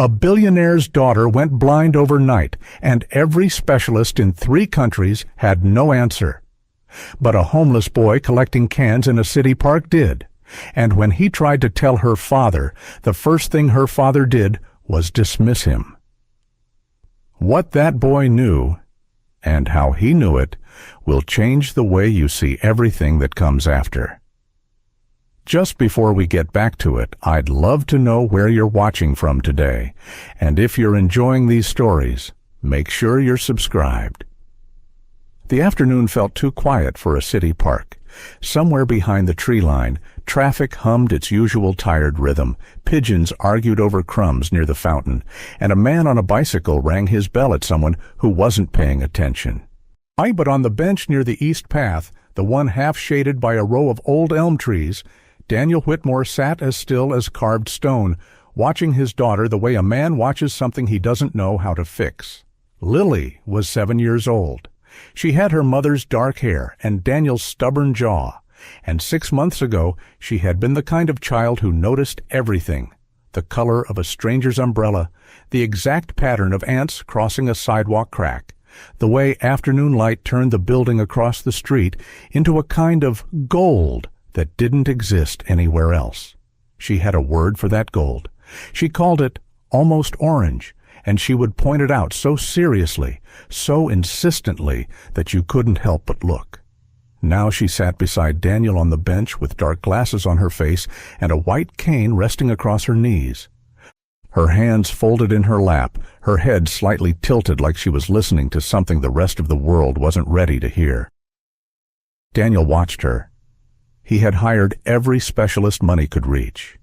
A billionaire's daughter went blind overnight, and every specialist in 3 countries had no answer. But a homeless boy collecting cans in a city park did, and when he tried to tell her father, the first thing her father did was dismiss him. What that boy knew, and how he knew it, will change the way you see everything that comes after. Just before we get back to it, I'd love to know where you're watching from today, and if you're enjoying these stories, make sure you're subscribed. The afternoon felt too quiet for a city park. Somewhere behind the tree line, traffic hummed its usual tired rhythm, pigeons argued over crumbs near the fountain, and a man on a bicycle rang his bell at someone who wasn't paying attention. But on the bench near the east path, the one half shaded by a row of old elm trees, Daniel Whitmore sat as still as carved stone, watching his daughter the way a man watches something he doesn't know how to fix. Lily was 7 years old. She had her mother's dark hair and Daniel's stubborn jaw, and 6 months ago she had been the kind of child who noticed everything: the color of a stranger's umbrella, the exact pattern of ants crossing a sidewalk crack, the way afternoon light turned the building across the street into a kind of gold that didn't exist anywhere else. She had a word for that gold. She called it almost orange, and she would point it out so seriously, so insistently, that you couldn't help but look. Now she sat beside Daniel on the bench with dark glasses on her face and a white cane resting across her knees. Her hands folded in her lap, her head slightly tilted like she was listening to something the rest of the world wasn't ready to hear. Daniel watched her. He had hired every specialist money could reach.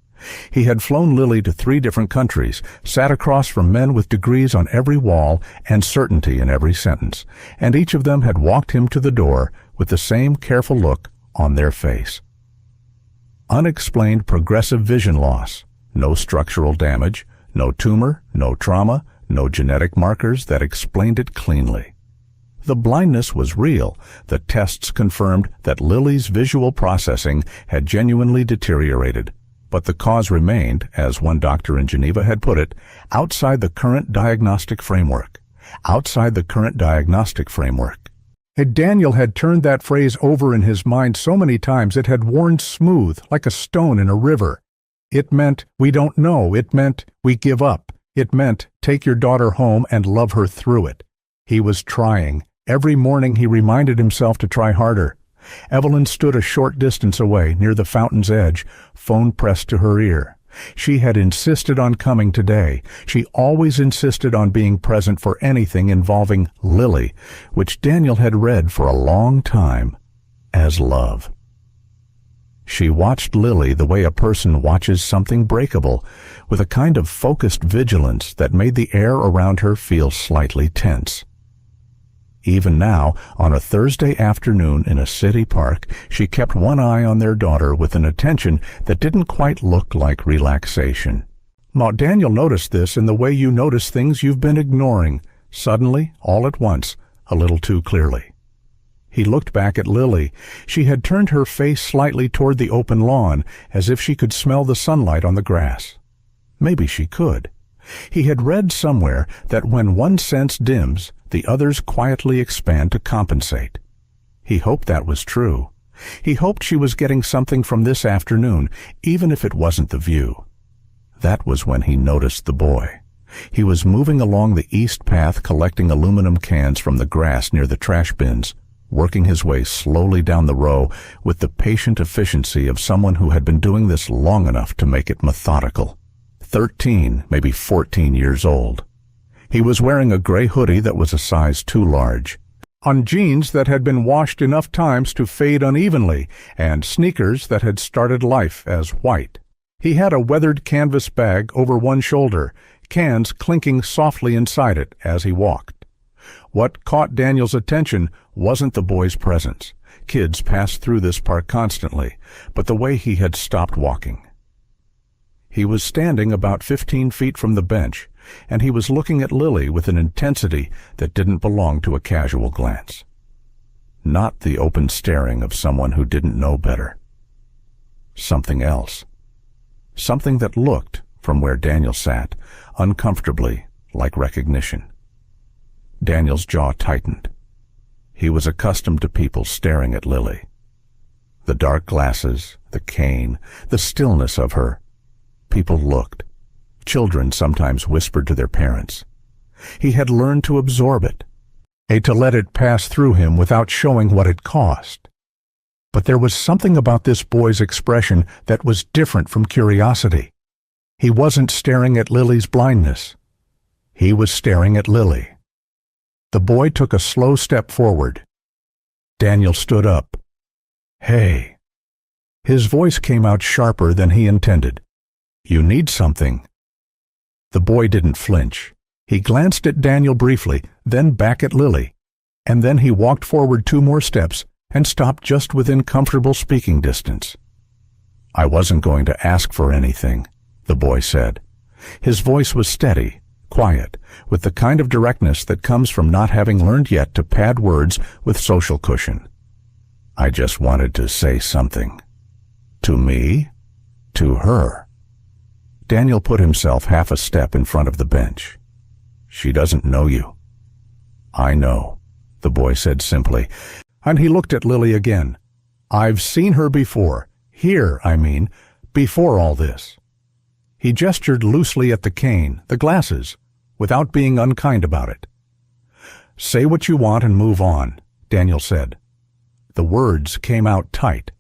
He had flown Lily to 3 different countries, sat across from men with degrees on every wall and certainty in every sentence, and each of them had walked him to the door with the same careful look on their face. Unexplained progressive vision loss, no structural damage, no tumor, no trauma, no genetic markers that explained it cleanly. The blindness was real. The tests confirmed that Lily's visual processing had genuinely deteriorated, but the cause remained, as one doctor in Geneva had put it, outside the current diagnostic framework. Outside the current diagnostic framework. Daniel had turned that phrase over in his mind so many times it had worn smooth, like a stone in a river. It meant, we don't know. It meant, we give up. It meant, take your daughter home and love her through it. He was trying. Every morning he reminded himself to try harder. Evelyn stood a short distance away, near the fountain's edge, phone pressed to her ear. She had insisted on coming today. She always insisted on being present for anything involving Lily, which Daniel had read for a long time as love. She watched Lily the way a person watches something breakable, with a kind of focused vigilance that made the air around her feel slightly tense. Even now, on a Thursday afternoon in a city park, she kept one eye on their daughter with an attention that didn't quite look like relaxation. Now, Daniel noticed this in the way you notice things you've been ignoring, suddenly, all at once, a little too clearly. He looked back at Lily. She had turned her face slightly toward the open lawn, as if she could smell the sunlight on the grass. Maybe she could. He had read somewhere that when one sense dims, the others quietly expand to compensate. He hoped that was true. He hoped she was getting something from this afternoon, even if it wasn't the view. That was when he noticed the boy. He was moving along the east path collecting aluminum cans from the grass near the trash bins, working his way slowly down the row with the patient efficiency of someone who had been doing this long enough to make it methodical. 13, maybe 14 years old. He was wearing a gray hoodie that was a size too large, on jeans that had been washed enough times to fade unevenly, and sneakers that had started life as white. He had a weathered canvas bag over one shoulder, cans clinking softly inside it as he walked. What caught Daniel's attention wasn't the boy's presence. Kids passed through this park constantly, but the way he had stopped walking. He was standing about 15 feet from the bench, and he was looking at Lily with an intensity that didn't belong to a casual glance. Not the open staring of someone who didn't know better. Something else. Something that looked, from where Daniel sat, uncomfortably, like recognition. Daniel's jaw tightened. He was accustomed to people staring at Lily. The dark glasses, the cane, the stillness of her. People looked. Children sometimes whispered to their parents. He had learned to absorb it, to let it pass through him without showing what it cost. But there was something about this boy's expression that was different from curiosity. He wasn't staring at Lily's blindness. He was staring at Lily. The boy took a slow step forward. Daniel stood up. "Hey." His voice came out sharper than he intended. "You need something." The boy didn't flinch. He glanced at Daniel briefly, then back at Lily, and then he walked forward 2 more steps and stopped just within comfortable speaking distance. "I wasn't going to ask for anything," the boy said. His voice was steady, quiet, with the kind of directness that comes from not having learned yet to pad words with social cushion. "I just wanted to say something." "To me?" "To her." Daniel put himself half a step in front of the bench. "She doesn't know you." "I know," the boy said simply, and he looked at Lily again. "I've seen her before. Here, I mean, before all this." He gestured loosely at the cane, the glasses, without being unkind about it. "Say what you want and move on," Daniel said. The words came out tight.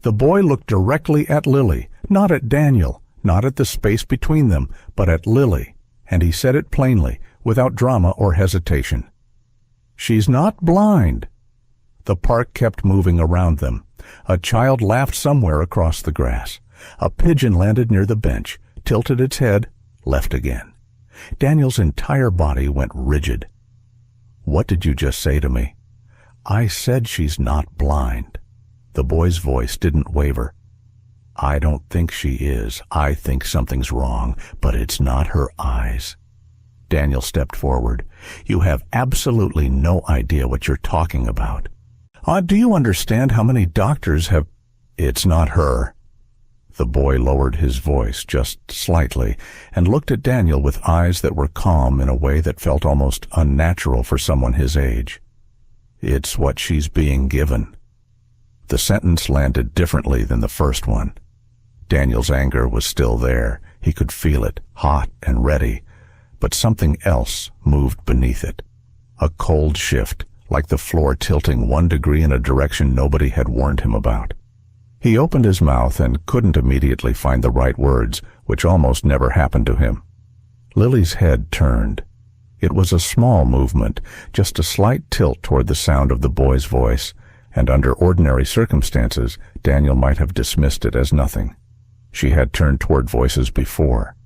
The boy looked directly at Lily, not at Daniel, not at the space between them, but at Lily, and he said it plainly, without drama or hesitation. "She's not blind." The park kept moving around them. A child laughed somewhere across the grass. A pigeon landed near the bench, tilted its head, left again. Daniel's entire body went rigid. "What did you just say to me?" "I said she's not blind." The boy's voice didn't waver. "I don't think she is. I think something's wrong, but it's not her eyes." Daniel stepped forward. "You have absolutely no idea what you're talking about. Do you understand how many doctors have—" "It's not her." The boy lowered his voice just slightly and looked at Daniel with eyes that were calm in a way that felt almost unnatural for someone his age. "It's what she's being given." The sentence landed differently than the first one. Daniel's anger was still there. He could feel it, hot and ready, but something else moved beneath it. A cold shift, like the floor tilting 1 degree in a direction nobody had warned him about. He opened his mouth and couldn't immediately find the right words, which almost never happened to him. Lily's head turned. It was a small movement, just a slight tilt toward the sound of the boy's voice, and under ordinary circumstances, Daniel might have dismissed it as nothing. She had turned toward voices before.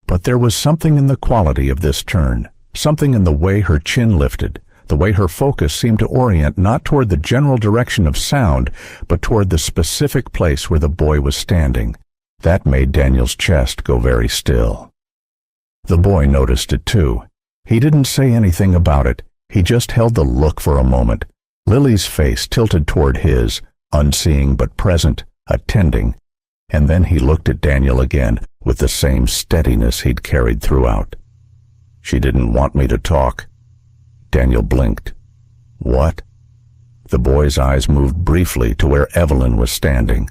But there was something in the quality of this turn, something in the way her chin lifted, the way her focus seemed to orient not toward the general direction of sound, but toward the specific place where the boy was standing. That made Daniel's chest go very still. The boy noticed it too. He didn't say anything about it. He just held the look for a moment. Lily's face tilted toward his, unseeing but present, attending, and then he looked at Daniel again with the same steadiness he'd carried throughout. "She didn't want me to talk." Daniel blinked. "What?" The boy's eyes moved briefly to where Evelyn was standing.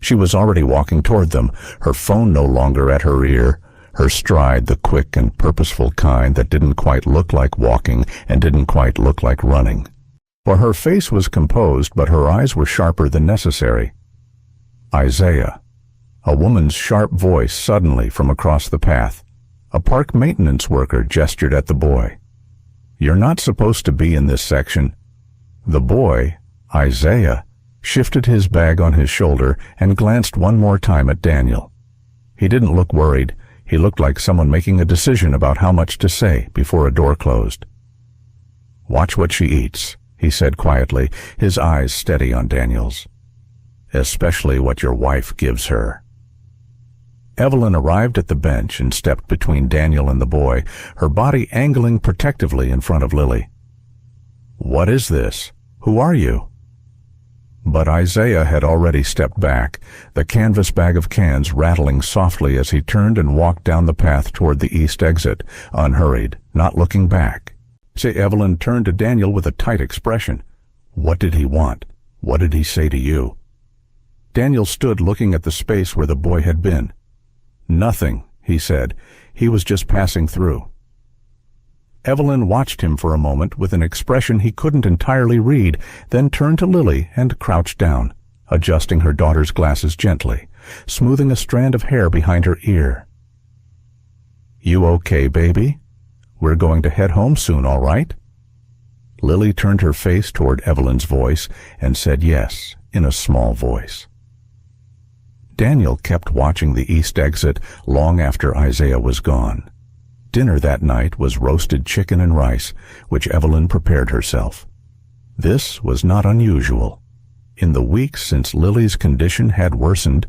She was already walking toward them, her phone no longer at her ear, her stride the quick and purposeful kind that didn't quite look like walking and didn't quite look like running. For her face was composed, but her eyes were sharper than necessary. "Isaiah." A woman's sharp voice suddenly from across the path. A park maintenance worker gestured at the boy. "You're not supposed to be in this section." The boy, Isaiah, shifted his bag on his shoulder and glanced 1 more time at Daniel. He didn't look worried. He looked like someone making a decision about how much to say before a door closed. "Watch what she eats," he said quietly, his eyes steady on Daniel's. "Especially what your wife gives her." Evelyn arrived at the bench and stepped between Daniel and the boy, her body angling protectively in front of Lily. "What is this? Who are you?" But Isaiah had already stepped back, the canvas bag of cans rattling softly as he turned and walked down the path toward the east exit, unhurried, not looking back. Evelyn turned to Daniel with a tight expression. What did he want? What did he say to you? Daniel stood looking at the space where the boy had been. Nothing, he said. He was just passing through. Evelyn watched him for a moment with an expression he couldn't entirely read, then turned to Lily and crouched down, adjusting her daughter's glasses gently, smoothing a strand of hair behind her ear. You okay, baby? We're going to head home soon, all right? Lily turned her face toward Evelyn's voice and said yes, in a small voice. Daniel kept watching the east exit long after Isaiah was gone. Dinner that night was roasted chicken and rice, which Evelyn prepared herself. This was not unusual. In the weeks since Lily's condition had worsened,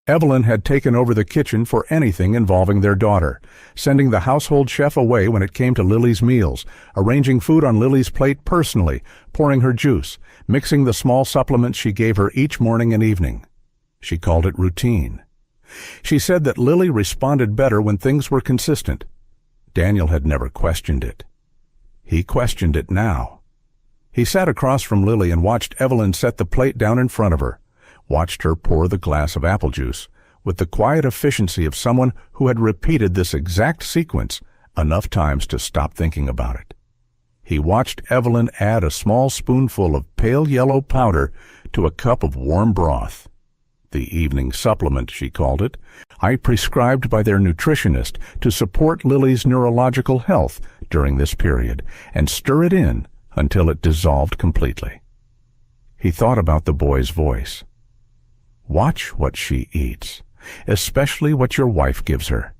Evelyn had taken over the kitchen for anything involving their daughter, sending the household chef away when it came to Lily's meals, arranging food on Lily's plate personally, pouring her juice, mixing the small supplements she gave her each morning and evening. She called it routine. She said that Lily responded better when things were consistent. Daniel had never questioned it. He questioned it now. He sat across from Lily and watched Evelyn set the plate down in front of her, watched her pour the glass of apple juice, with the quiet efficiency of someone who had repeated this exact sequence enough times to stop thinking about it. He watched Evelyn add a small spoonful of pale yellow powder to a cup of warm broth. The evening supplement, she called it, prescribed by their nutritionist to support Lily's neurological health during this period, and stir it in until it dissolved completely. He thought about the boy's voice. Watch what she eats, especially what your wife gives her.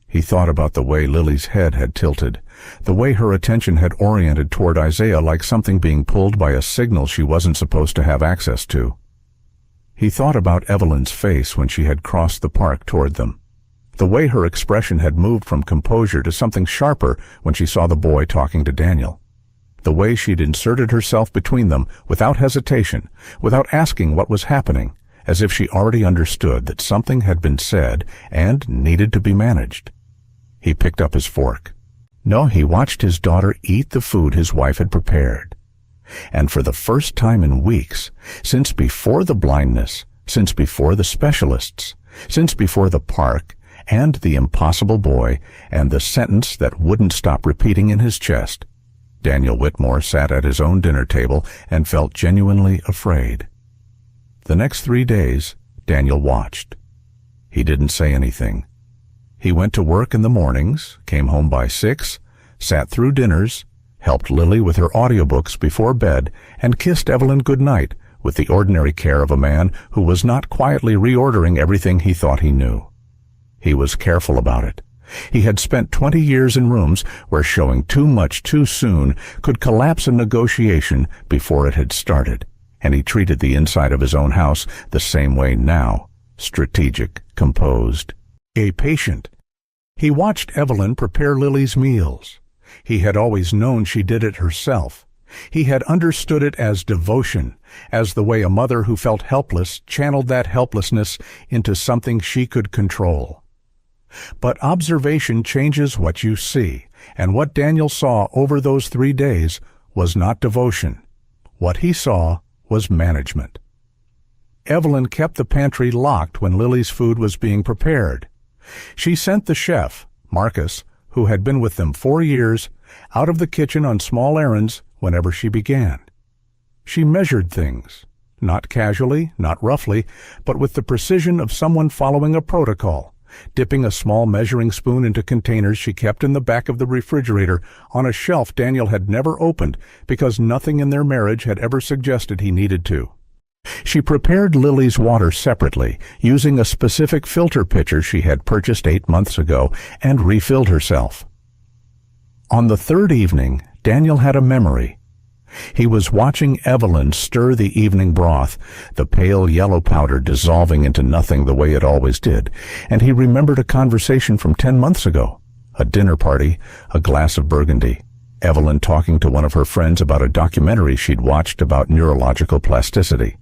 He thought about the way Lily's head had tilted, the way her attention had oriented toward Isaiah like something being pulled by a signal she wasn't supposed to have access to. He thought about Evelyn's face when she had crossed the park toward them, the way her expression had moved from composure to something sharper when she saw the boy talking to Daniel, the way she'd inserted herself between them without hesitation, without asking what was happening, as if she already understood that something had been said and needed to be managed. He picked up his fork. No, he watched his daughter eat the food his wife had prepared. And for the first time in weeks, since before the blindness, since before the specialists, since before the park, and the impossible boy, and the sentence that wouldn't stop repeating in his chest, Daniel Whitmore sat at his own dinner table and felt genuinely afraid. The next 3 days, Daniel watched. He didn't say anything. He went to work in the mornings, came home by 6, sat through dinners, helped Lily with her audiobooks before bed, and kissed Evelyn good night with the ordinary care of a man who was not quietly reordering everything he thought he knew. He was careful about it. He had spent 20 years in rooms where showing too much too soon could collapse a negotiation before it had started, and he treated the inside of his own house the same way now, strategic, composed, a patient. He watched Evelyn prepare Lily's meals. He had always known she did it herself. He had understood it as devotion, as the way a mother who felt helpless channeled that helplessness into something she could control. But observation changes what you see, and what Daniel saw over those 3 days was not devotion. What he saw was management. Evelyn kept the pantry locked when Lily's food was being prepared. She sent the chef, Marcus, who had been with them 4 years, out of the kitchen on small errands whenever she began. She measured things, not casually, not roughly, but with the precision of someone following a protocol, dipping a small measuring spoon into containers she kept in the back of the refrigerator on a shelf Daniel had never opened because nothing in their marriage had ever suggested he needed to. She prepared Lily's water separately, using a specific filter pitcher she had purchased 8 months ago, and refilled herself. On the 3rd evening, Daniel had a memory. He was watching Evelyn stir the evening broth, the pale yellow powder dissolving into nothing the way it always did, and he remembered a conversation from 10 months ago, a dinner party, a glass of Burgundy, Evelyn talking to one of her friends about a documentary she'd watched about neurological plasticity.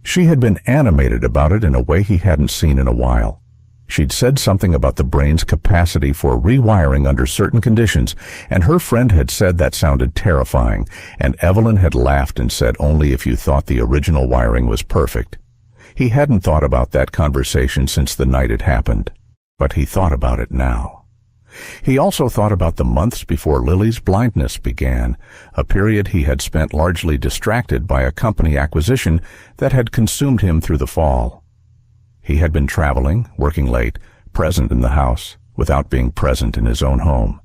She had been animated about it in a way he hadn't seen in a while. She'd said something about the brain's capacity for rewiring under certain conditions, and her friend had said that sounded terrifying, and Evelyn had laughed and said only if you thought the original wiring was perfect. He hadn't thought about that conversation since the night it happened, but he thought about it now. He also thought about the months before Lily's blindness began, a period he had spent largely distracted by a company acquisition that had consumed him through the fall. He had been traveling, working late, present in the house, without being present in his own home.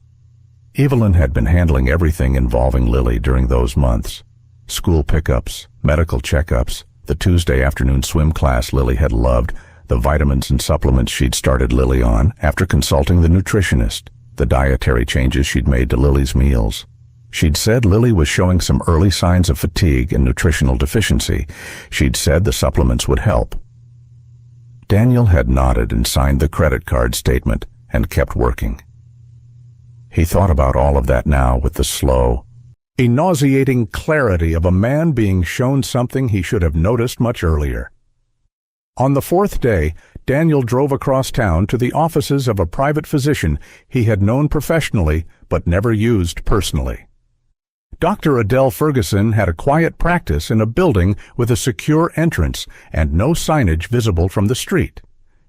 Evelyn had been handling everything involving Lily during those months. School pickups, medical checkups, the Tuesday afternoon swim class Lily had loved, the vitamins and supplements she'd started Lily on after consulting the nutritionist, the dietary changes she'd made to Lily's meals. She'd said Lily was showing some early signs of fatigue and nutritional deficiency. She'd said the supplements would help. Daniel had nodded and signed the credit card statement and kept working. He thought about all of that now with the slow, nauseating clarity of a man being shown something he should have noticed much earlier. On the fourth day, Daniel drove across town to the offices of a private physician he had known professionally but never used personally. Dr. Adele Ferguson had a quiet practice in a building with a secure entrance and no signage visible from the street.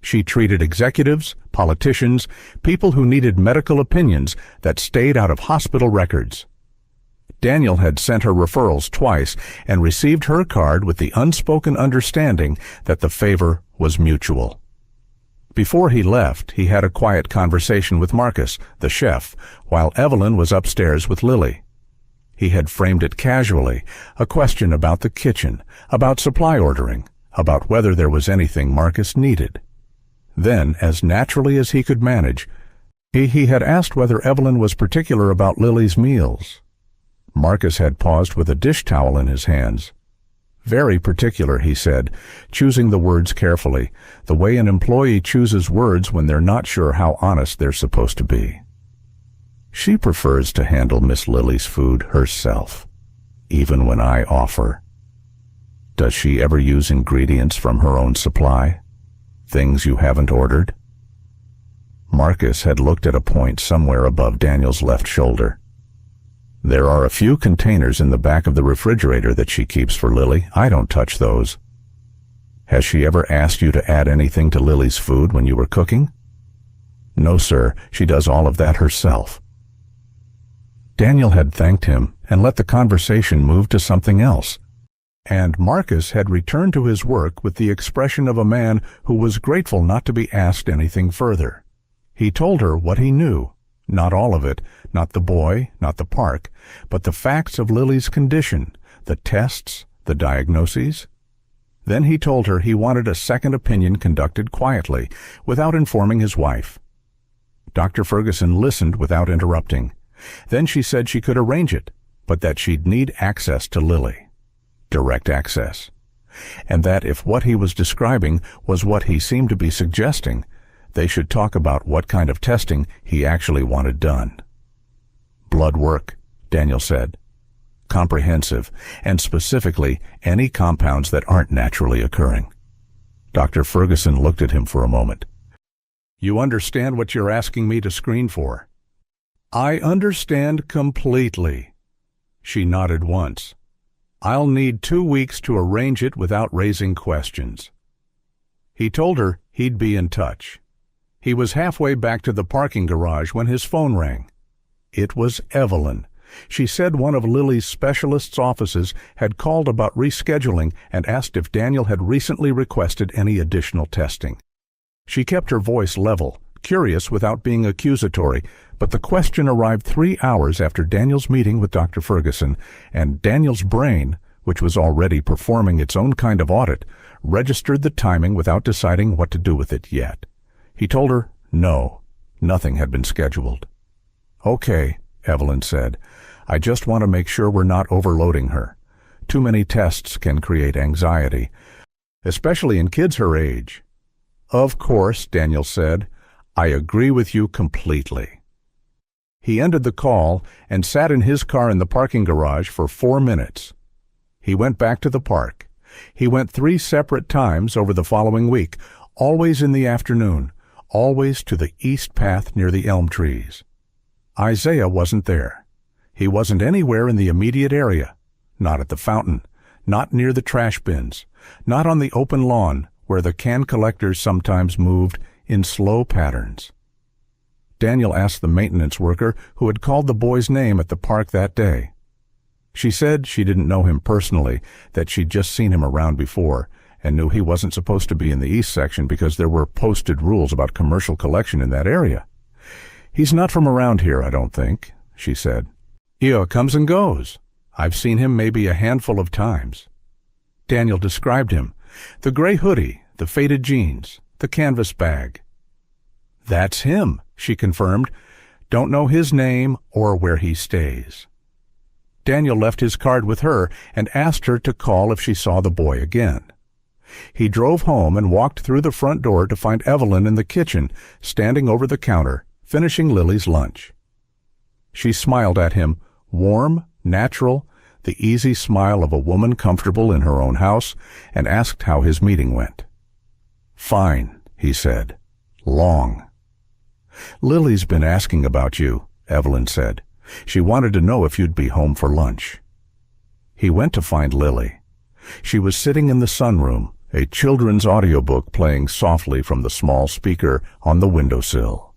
She treated executives, politicians, people who needed medical opinions that stayed out of hospital records. Daniel had sent her referrals twice and received her card with the unspoken understanding that the favor was mutual. Before he left, he had a quiet conversation with Marcus, the chef, while Evelyn was upstairs with Lily. He had framed it casually, a question about the kitchen, about supply ordering, about whether there was anything Marcus needed. Then, as naturally as he could manage, he had asked whether Evelyn was particular about Lily's meals. Marcus had paused with a dish towel in his hands. Very particular, he said, choosing the words carefully, the way an employee chooses words when they're not sure how honest they're supposed to be. She prefers to handle Miss Lily's food herself, even when I offer. Does she ever use ingredients from her own supply? Things you haven't ordered? Marcus had looked at a point somewhere above Daniel's left shoulder. There are a few containers in the back of the refrigerator that she keeps for Lily. I don't touch those. Has she ever asked you to add anything to Lily's food when you were cooking? No, sir. She does all of that herself. Daniel had thanked him and let the conversation move to something else. And Marcus had returned to his work with the expression of a man who was grateful not to be asked anything further. He told her what he knew. Not all of it, not the boy, not the park, but the facts of Lily's condition, the tests, the diagnoses. Then he told her he wanted a second opinion conducted quietly, without informing his wife. Dr. Ferguson listened without interrupting. Then she said she could arrange it, but that she'd need access to Lily. Direct access. And that if what he was describing was what he seemed to be suggesting, they should talk about what kind of testing he actually wanted done. Blood work, Daniel said. Comprehensive, and specifically any compounds that aren't naturally occurring. Dr. Ferguson looked at him for a moment. You understand what you're asking me to screen for? I understand completely. She nodded once. I'll need 2 weeks to arrange it without raising questions. He told her he'd be in touch. He was halfway back to the parking garage when his phone rang. It was Evelyn. She said one of Lily's specialist's offices had called about rescheduling and asked if Daniel had recently requested any additional testing. She kept her voice level, curious without being accusatory, but the question arrived 3 hours after Daniel's meeting with Dr. Ferguson, and Daniel's brain, which was already performing its own kind of audit, registered the timing without deciding what to do with it yet. He told her, no, nothing had been scheduled. Okay, Evelyn said. I just want to make sure we're not overloading her. Too many tests can create anxiety, especially in kids her age. Of course, Daniel said. I agree with you completely. He ended the call and sat in his car in the parking garage for 4 minutes. He went back to the park. He went 3 separate times over the following week, always in the afternoon, always to the east path near the elm trees. Isaiah wasn't there. He wasn't anywhere in the immediate area, not at the fountain, not near the trash bins, not on the open lawn where the can collectors sometimes moved in slow patterns. Daniel asked the maintenance worker who had called the boy's name at the park that day. She said she didn't know him personally, that she'd just seen him around before, and knew he wasn't supposed to be in the east section because there were posted rules about commercial collection in that area. "He's not from around here, I don't think," she said. "He comes and goes. I've seen him maybe a handful of times." Daniel described him: the gray hoodie, the faded jeans, the canvas bag. "That's him," she confirmed. "Don't know his name or where he stays." Daniel left his card with her and asked her to call if she saw the boy again. He drove home and walked through the front door to find Evelyn in the kitchen, standing over the counter, finishing Lily's lunch. She smiled at him, warm, natural, the easy smile of a woman comfortable in her own house, and asked how his meeting went. "Fine," he said. "Long." "Lily's been asking about you," Evelyn said. "She wanted to know if you'd be home for lunch." He went to find Lily. She was sitting in the sunroom, a children's audiobook playing softly from the small speaker on the windowsill.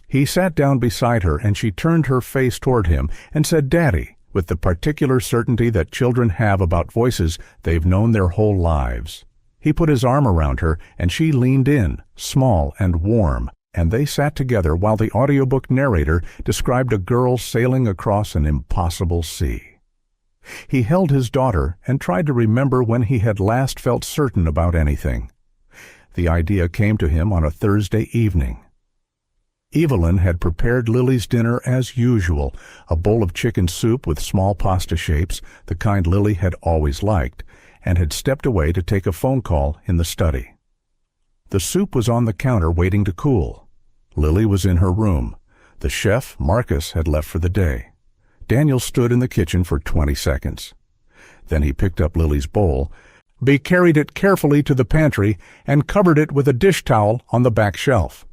He sat down beside her and she turned her face toward him and said, "Daddy," with the particular certainty that children have about voices they've known their whole lives. He put his arm around her and she leaned in, small and warm, and they sat together while the audiobook narrator described a girl sailing across an impossible sea. He held his daughter and tried to remember when he had last felt certain about anything. The idea came to him on a Thursday evening. Evelyn had prepared Lily's dinner as usual, a bowl of chicken soup with small pasta shapes, the kind Lily had always liked, and had stepped away to take a phone call in the study. The soup was on the counter waiting to cool. Lily was in her room. The chef, Marcus, had left for the day. Daniel stood in the kitchen for 20 seconds. Then he picked up Lily's bowl, carried it carefully to the pantry, and covered it with a dish towel on the back shelf.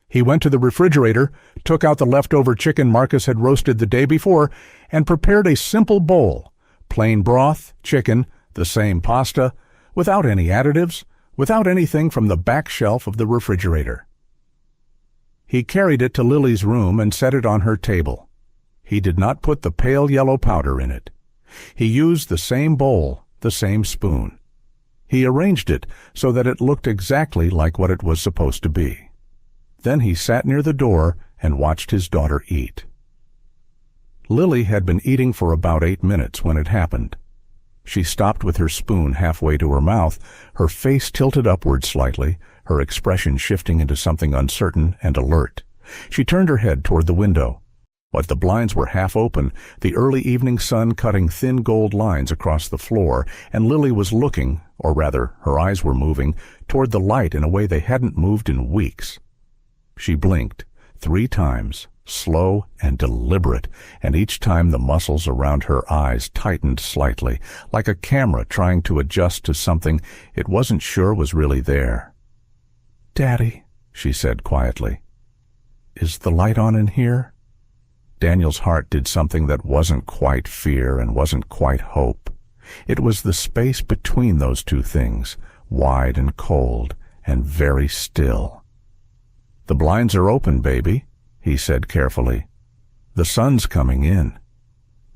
He went to the refrigerator, took out the leftover chicken Marcus had roasted the day before, and prepared a simple bowl: plain broth, chicken, the same pasta, without any additives, without anything from the back shelf of the refrigerator. He carried it to Lily's room and set it on her table. He did not put the pale yellow powder in it. He used the same bowl, the same spoon. He arranged it so that it looked exactly like what it was supposed to be. Then he sat near the door and watched his daughter eat. Lily had been eating for about 8 minutes when it happened. She stopped with her spoon halfway to her mouth, her face tilted upward slightly, her expression shifting into something uncertain and alert. She turned her head toward the window. But the blinds were half open, the early evening sun cutting thin gold lines across the floor, and Lily was looking, or rather, her eyes were moving, toward the light in a way they hadn't moved in weeks. She blinked 3 times, slow and deliberate, and each time the muscles around her eyes tightened slightly, like a camera trying to adjust to something it wasn't sure was really there. "Daddy," she said quietly, "is the light on in here?" Daniel's heart did something that wasn't quite fear and wasn't quite hope. It was the space between those two things, wide and cold and very still. "The blinds are open, baby," he said carefully. "The sun's coming in."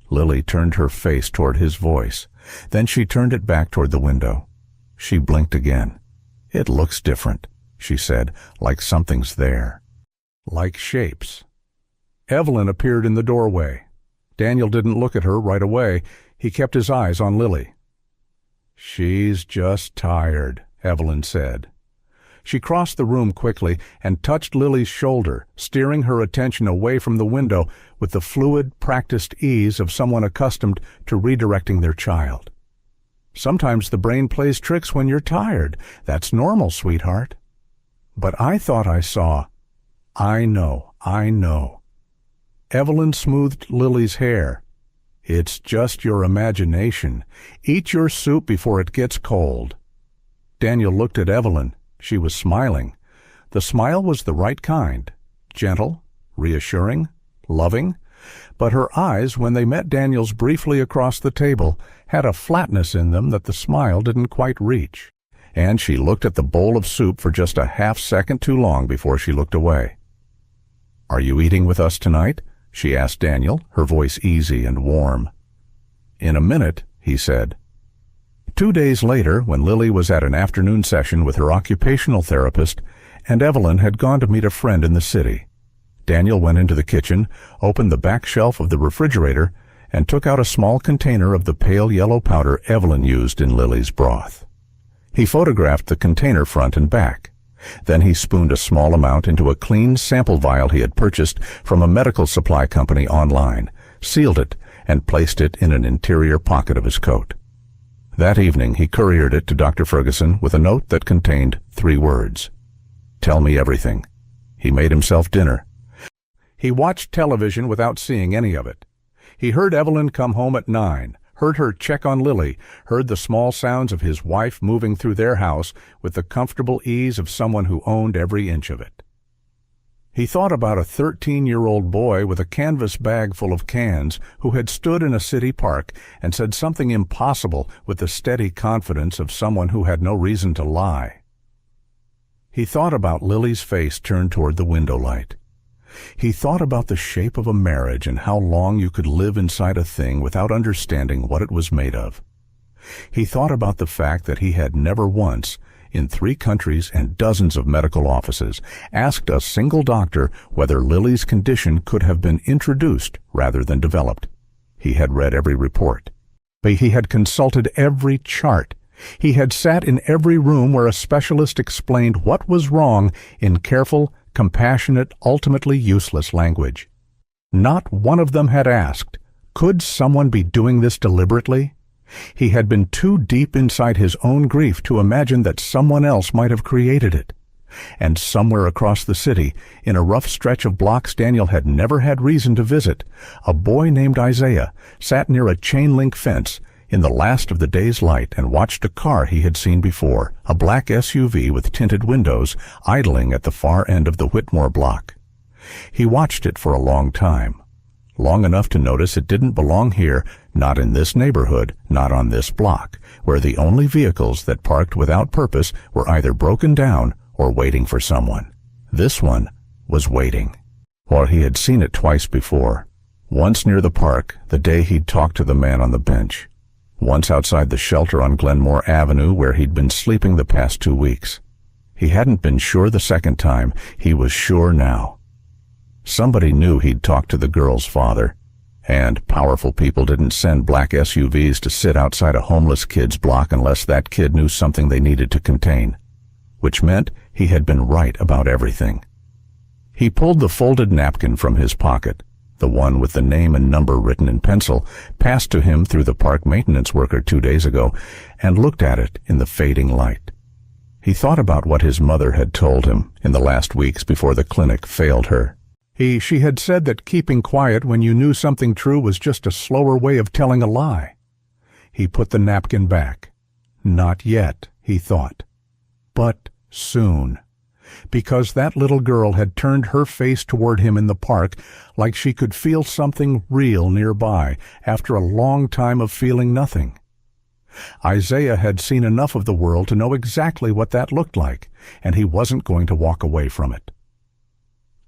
Lily turned her face toward his voice. Then she turned it back toward the window. She blinked again. "It looks different," she said, "like something's there. Like shapes." Evelyn appeared in the doorway. Daniel didn't look at her right away. He kept his eyes on Lily. "She's just tired," Evelyn said. She crossed the room quickly and touched Lily's shoulder, steering her attention away from the window with the fluid, practiced ease of someone accustomed to redirecting their child. "Sometimes the brain plays tricks when you're tired. That's normal, sweetheart." "But I thought I saw—" I know. Evelyn smoothed Lily's hair. It's just your imagination. Eat your soup before it gets cold. Daniel looked at Evelyn. She was smiling. The smile was the right kind. Gentle, reassuring, loving. But her eyes, when they met Daniel's briefly across the table, had a flatness in them that the smile didn't quite reach. And she looked at the bowl of soup for just a half-second too long before she looked away. "Are you eating with us tonight?" she asked Daniel, her voice easy and warm. "In a minute," he said. 2 days later, when Lily was at an afternoon session with her occupational therapist, and Evelyn had gone to meet a friend in the city, Daniel went into the kitchen, opened the back shelf of the refrigerator, and took out a small container of the pale yellow powder Evelyn used in Lily's broth. He photographed the container front and back. Then he spooned a small amount into a clean sample vial he had purchased from a medical supply company online, sealed it, and placed it in an interior pocket of his coat. That evening he couriered it to Dr. Ferguson with a note that contained 3 words. "Tell me everything." He made himself dinner. He watched television without seeing any of it. He heard Evelyn come home at 9, heard her check on Lily, heard the small sounds of his wife moving through their house with the comfortable ease of someone who owned every inch of it. He thought about a 13-year-old boy with a canvas bag full of cans who had stood in a city park and said something impossible with the steady confidence of someone who had no reason to lie. He thought about Lily's face turned toward the window light. He thought about the shape of a marriage and how long you could live inside a thing without understanding what it was made of. He thought about the fact that he had never once, in 3 countries and dozens of medical offices, asked a single doctor whether Lily's condition could have been introduced rather than developed. He had read every report. He had consulted every chart. He had sat in every room where a specialist explained what was wrong in careful, compassionate, ultimately useless language. Not one of them had asked, could someone be doing this deliberately? He had been too deep inside his own grief to imagine that someone else might have created it. And somewhere across the city, in a rough stretch of blocks Daniel had never had reason to visit, a boy named Isaiah sat near a chain-link fence in the last of the day's light and watched a car he had seen before, a black SUV with tinted windows, idling at the far end of the Whitmore block. He watched it for a long time, long enough to notice it didn't belong here, not in this neighborhood, not on this block, where the only vehicles that parked without purpose were either broken down or waiting for someone. This one was waiting. Or he had seen it twice before. Once near the park, the day he'd talked to the man on the bench. Once outside the shelter on Glenmore Avenue where he'd been sleeping the past 2 weeks. He hadn't been sure the second time. He was sure now. Somebody knew he'd talked to the girl's father, and powerful people didn't send black SUVs to sit outside a homeless kid's block unless that kid knew something they needed to contain, which meant he had been right about everything. He pulled the folded napkin from his pocket, the one with the name and number written in pencil, passed to him through the park maintenance worker 2 days ago, and looked at it in the fading light. He thought about what his mother had told him in the last weeks before the clinic failed her. She had said that keeping quiet when you knew something true was just a slower way of telling a lie. He put the napkin back. Not yet, he thought. But soon. Because that little girl had turned her face toward him in the park like she could feel something real nearby after a long time of feeling nothing. Isaiah had seen enough of the world to know exactly what that looked like, and he wasn't going to walk away from it.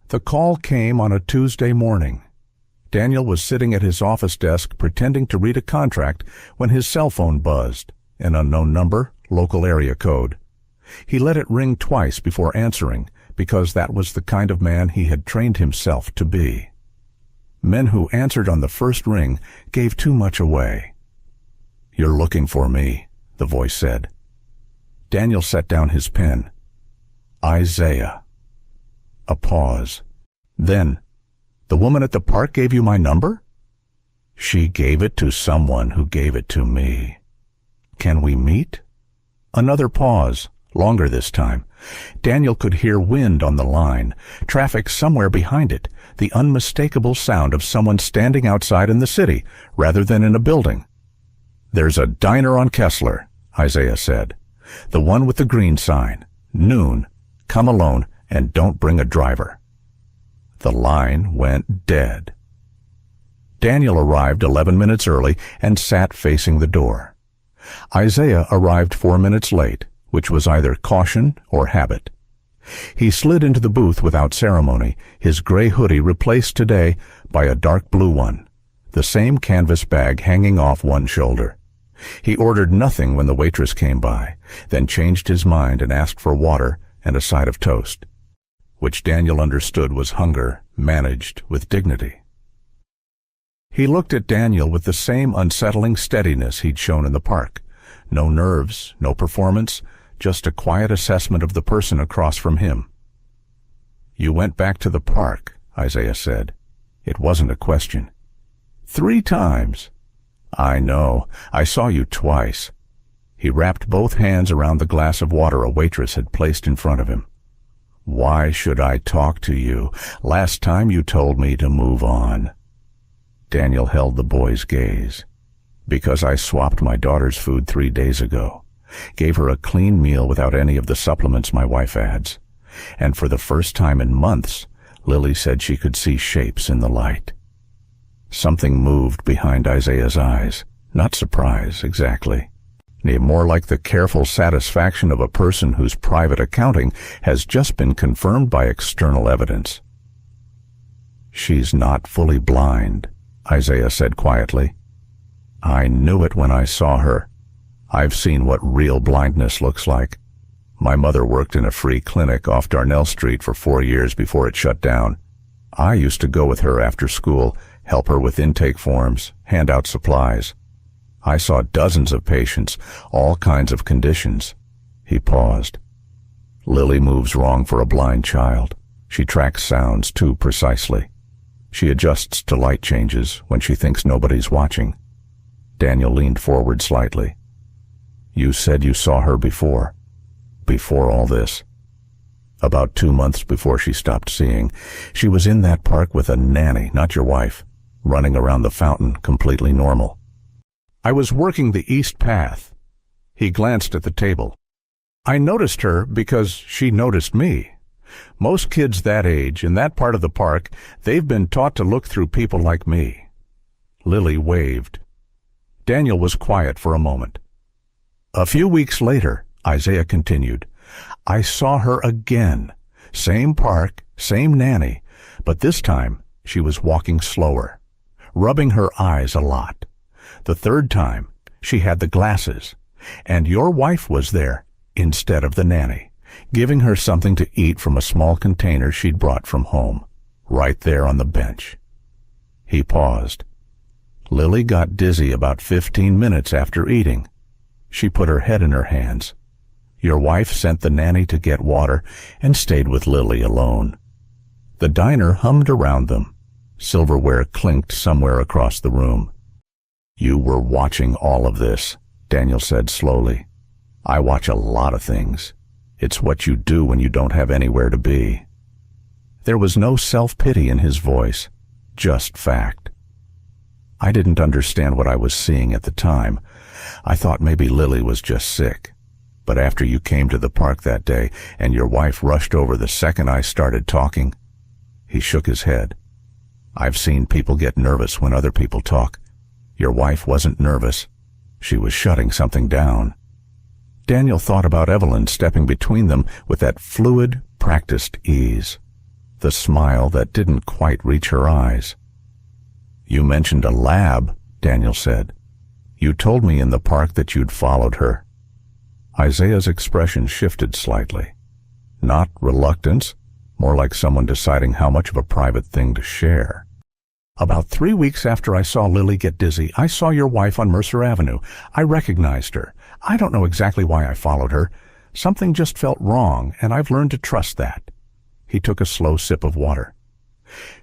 The call came on a Tuesday morning. Daniel was sitting at his office desk pretending to read a contract when his cell phone buzzed, an unknown number, local area code. He let it ring twice before answering, because that was the kind of man he had trained himself to be. Men who answered on the first ring gave too much away. "You're looking for me," the voice said. Daniel set down his pen. Isaiah. A pause. Then, "The woman at the park gave you my number?" "She gave it to someone who gave it to me." "Can we meet?" Another pause. Longer this time. Daniel could hear wind on the line, traffic somewhere behind it, the unmistakable sound of someone standing outside in the city rather than in a building. "There's a diner on Kessler," Isaiah said. "The one with the green sign. Noon. Come alone and don't bring a driver." The line went dead. Daniel arrived 11 minutes early and sat facing the door. Isaiah arrived 4 minutes late, which was either caution or habit. He slid into the booth without ceremony, his gray hoodie replaced today by a dark blue one, the same canvas bag hanging off one shoulder. He ordered nothing when the waitress came by, then changed his mind and asked for water and a side of toast, which Daniel understood was hunger managed with dignity. He looked at Daniel with the same unsettling steadiness he'd shown in the park. No nerves, no performance, just a quiet assessment of the person across from him. "You went back to the park," Isaiah said. It wasn't a question. "3 times. "I know. I saw you twice." He wrapped both hands around the glass of water a waitress had placed in front of him. "Why should I talk to you? Last time you told me to move on." Daniel held the boy's gaze. "Because I swapped my daughter's food 3 days ago. Gave her a clean meal without any of the supplements my wife adds. And for the first time in months, Lily said she could see shapes in the light." Something moved behind Isaiah's eyes. Not surprise, exactly. More like the careful satisfaction of a person whose private accounting has just been confirmed by external evidence. "She's not fully blind," Isaiah said quietly. "I knew it when I saw her. I've seen what real blindness looks like. My mother worked in a free clinic off Darnell Street for 4 years before it shut down. I used to go with her after school, help her with intake forms, hand out supplies. I saw dozens of patients, all kinds of conditions." He paused. "Lily moves wrong for a blind child. She tracks sounds too precisely. She adjusts to light changes when she thinks nobody's watching." Daniel leaned forward slightly. "You said you saw her before all this." "About 2 months before she stopped seeing. She was in that park with a nanny, not your wife, running around the fountain, completely normal. I was working the east path." He glanced at the table. "I noticed her because she noticed me. Most kids that age, in that part of the park, they've been taught to look through people like me." Lily waved. Daniel was quiet for a moment. "A few weeks later," Isaiah continued, "I saw her again. Same park, same nanny, but this time she was walking slower, rubbing her eyes a lot. The third time, she had the glasses, and your wife was there instead of the nanny, giving her something to eat from a small container she'd brought from home, right there on the bench." He paused. "Lily got dizzy about 15 minutes after eating. She put her head in her hands. Your wife sent the nanny to get water and stayed with Lily alone. The diner hummed around them. Silverware clinked somewhere across the room. You were watching all of this, Daniel said slowly. I watch a lot of things. It's what you do when you don't have anywhere to be. There was no self-pity in his voice, just fact. I didn't understand what I was seeing at the time. I thought maybe Lily was just sick. But after you came to the park that day and your wife rushed over the second I started talking, he shook his head. I've seen people get nervous when other people talk. Your wife wasn't nervous. She was shutting something down. Daniel thought about Evelyn stepping between them with that fluid, practiced ease. The smile that didn't quite reach her eyes. You mentioned a lab, Daniel said. You told me in the park that you'd followed her. Isaiah's expression shifted slightly. Not reluctance, more like someone deciding how much of a private thing to share. About 3 weeks after I saw Lily get dizzy, I saw your wife on Mercer Avenue. I recognized her. I don't know exactly why I followed her. Something just felt wrong, and I've learned to trust that. He took a slow sip of water.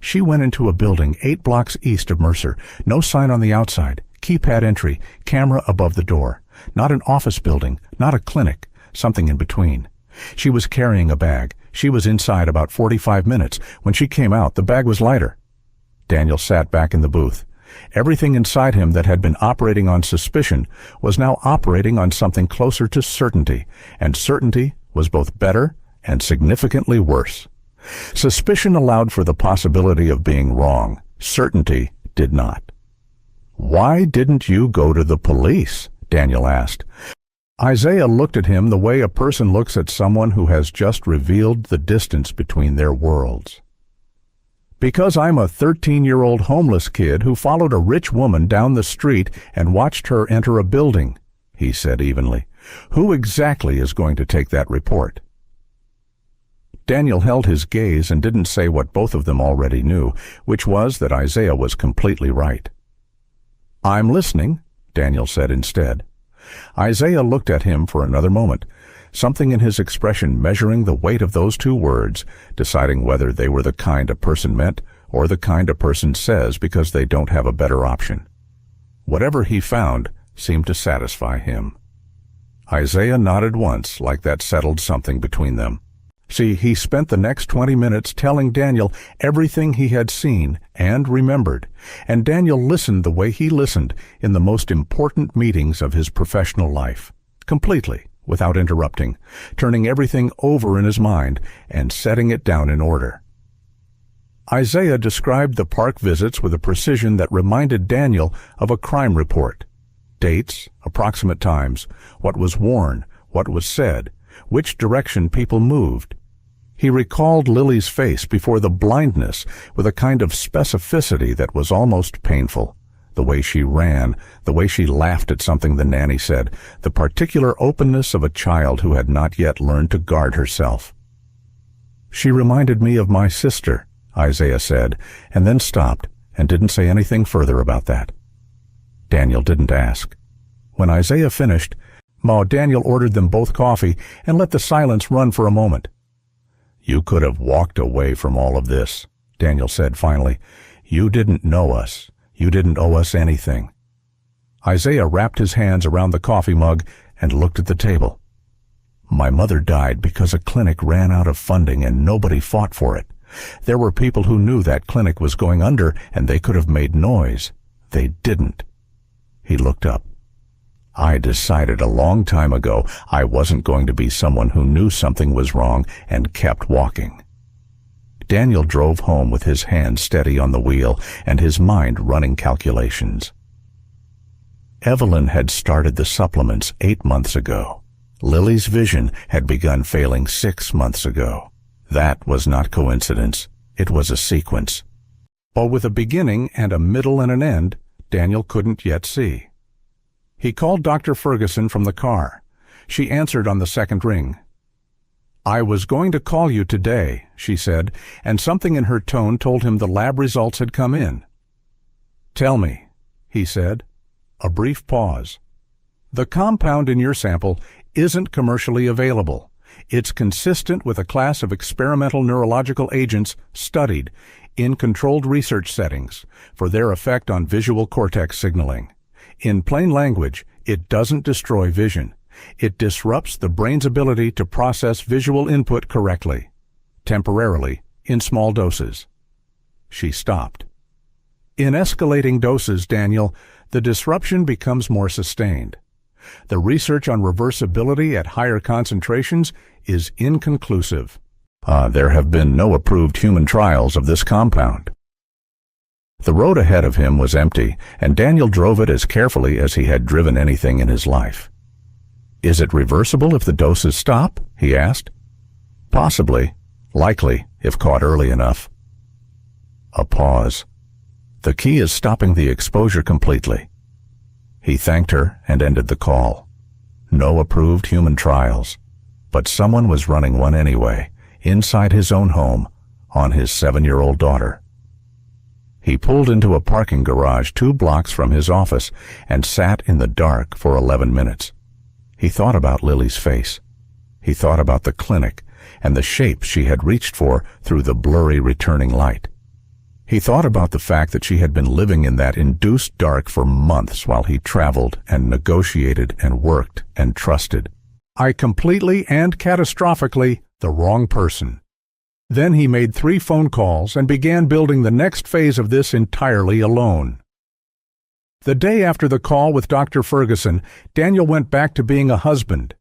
She went into a building 8 blocks east of Mercer. No sign on the outside. Keypad entry. Camera above the door. Not an office building. Not a clinic. something in between. She was carrying a bag. She was inside about 45 minutes. When she came out, the bag was lighter. Daniel sat back in the booth. Everything inside him that had been operating on suspicion was now operating on something closer to certainty, and certainty was both better and significantly worse. Suspicion allowed for the possibility of being wrong. Certainty did not. "Why didn't you go to the police?" Daniel asked. Isaiah looked at him the way a person looks at someone who has just revealed the distance between their worlds. "Because I'm a 13-year-old homeless kid who followed a rich woman down the street and watched her enter a building," he said evenly. "Who exactly is going to take that report?" Daniel held his gaze and didn't say what both of them already knew, which was that Isaiah was completely right. "I'm listening," Daniel said instead. Isaiah looked at him for another moment, something in his expression measuring the weight of those two words, deciding whether they were the kind a person meant or the kind a person says because they don't have a better option. Whatever he found seemed to satisfy him. Isaiah nodded once, like that settled something between them. See, he spent the next 20 minutes telling Daniel everything he had seen and remembered, and Daniel listened the way he listened in the most important meetings of his professional life, completely, without interrupting, turning everything over in his mind and setting it down in order. Isaiah described the park visits with a precision that reminded Daniel of a crime report. Dates, approximate times, what was worn, what was said, which direction people moved. He recalled Lily's face before the blindness with a kind of specificity that was almost painful. The way she ran, the way she laughed at something the nanny said, the particular openness of a child who had not yet learned to guard herself. "She reminded me of my sister," Isaiah said, and then stopped and didn't say anything further about that. Daniel didn't ask. When Isaiah finished, Daniel ordered them both coffee and let the silence run for a moment. "You could have walked away from all of this," Daniel said finally. "You didn't know us. You didn't owe us anything." Isaiah wrapped his hands around the coffee mug and looked at the table. "My mother died because a clinic ran out of funding and nobody fought for it. There were people who knew that clinic was going under and they could have made noise. They didn't." He looked up. "I decided a long time ago I wasn't going to be someone who knew something was wrong and kept walking." Daniel drove home with his hand steady on the wheel and his mind running calculations. Evelyn had started the supplements 8 months ago. Lily's vision had begun failing 6 months ago. That was not coincidence. It was a sequence. But with a beginning and a middle and an end, Daniel couldn't yet see. He called Dr. Ferguson from the car. She answered on the second ring. "I was going to call you today," she said, and something in her tone told him the lab results had come in. "Tell me," he said. A brief pause. "The compound in your sample isn't commercially available. It's consistent with a class of experimental neurological agents studied in controlled research settings for their effect on visual cortex signaling. In plain language, it doesn't destroy vision. It disrupts the brain's ability to process visual input correctly, temporarily, in small doses." She stopped. "In escalating doses, Daniel, the disruption becomes more sustained. The research on reversibility at higher concentrations is inconclusive. There have been no approved human trials of this compound." The road ahead of him was empty, and Daniel drove it as carefully as he had driven anything in his life. "Is it reversible if the doses stop?" he asked. "Possibly. Likely, if caught early enough." A pause. "The key is stopping the exposure completely." He thanked her and ended the call. No approved human trials. But someone was running one anyway, inside his own home, on his 7-year-old daughter. He pulled into a parking garage 2 blocks from his office and sat in the dark for 11 minutes. He thought about Lily's face. He thought about the clinic and the shape she had reached for through the blurry returning light. He thought about the fact that she had been living in that induced dark for months while he traveled and negotiated and worked and trusted. I completely and catastrophically the wrong person. Then he made 3 phone calls and began building the next phase of this entirely alone. The day after the call with Dr. Ferguson, Daniel went back to being a husband.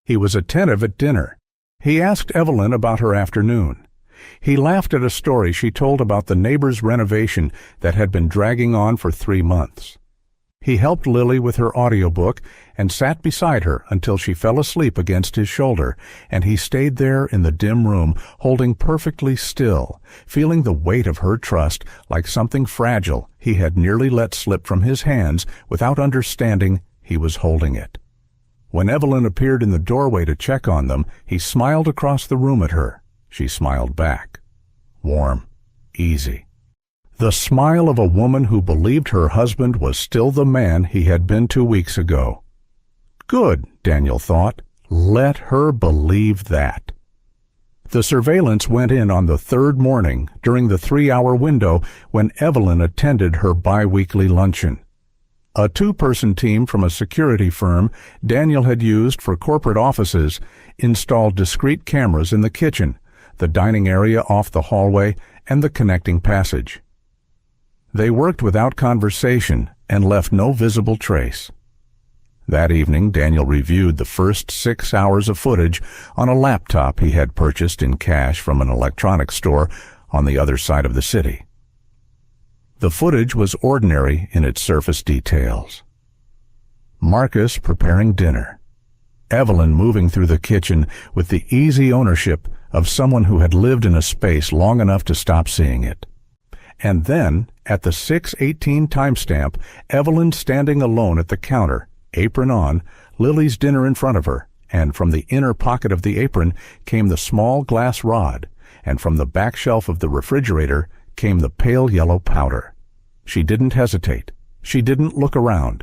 He was attentive at dinner. He asked Evelyn about her afternoon. He laughed at a story she told about the neighbor's renovation that had been dragging on for 3 months. He helped Lily with her audiobook and sat beside her until she fell asleep against his shoulder, and he stayed there in the dim room, holding perfectly still, feeling the weight of her trust like something fragile he had nearly let slip from his hands without understanding he was holding it. When Evelyn appeared in the doorway to check on them, he smiled across the room at her. She smiled back. Warm, easy. The smile of a woman who believed her husband was still the man he had been 2 weeks ago. Good, Daniel thought. Let her believe that. The surveillance went in on the 3rd morning during the 3-hour window when Evelyn attended her bi-weekly luncheon. A 2-person team from a security firm Daniel had used for corporate offices installed discrete cameras in the kitchen, the dining area off the hallway, and the connecting passage. They worked without conversation and left no visible trace. That evening, Daniel reviewed the first 6 hours of footage on a laptop he had purchased in cash from an electronics store on the other side of the city. The footage was ordinary in its surface details. Marcus preparing dinner. Evelyn moving through the kitchen with the easy ownership of someone who had lived in a space long enough to stop seeing it. And then, at the 6:18 timestamp, Evelyn standing alone at the counter, apron on, Lily's dinner in front of her, and from the inner pocket of the apron came the small glass rod, and from the back shelf of the refrigerator came the pale yellow powder. She didn't hesitate. She didn't look around.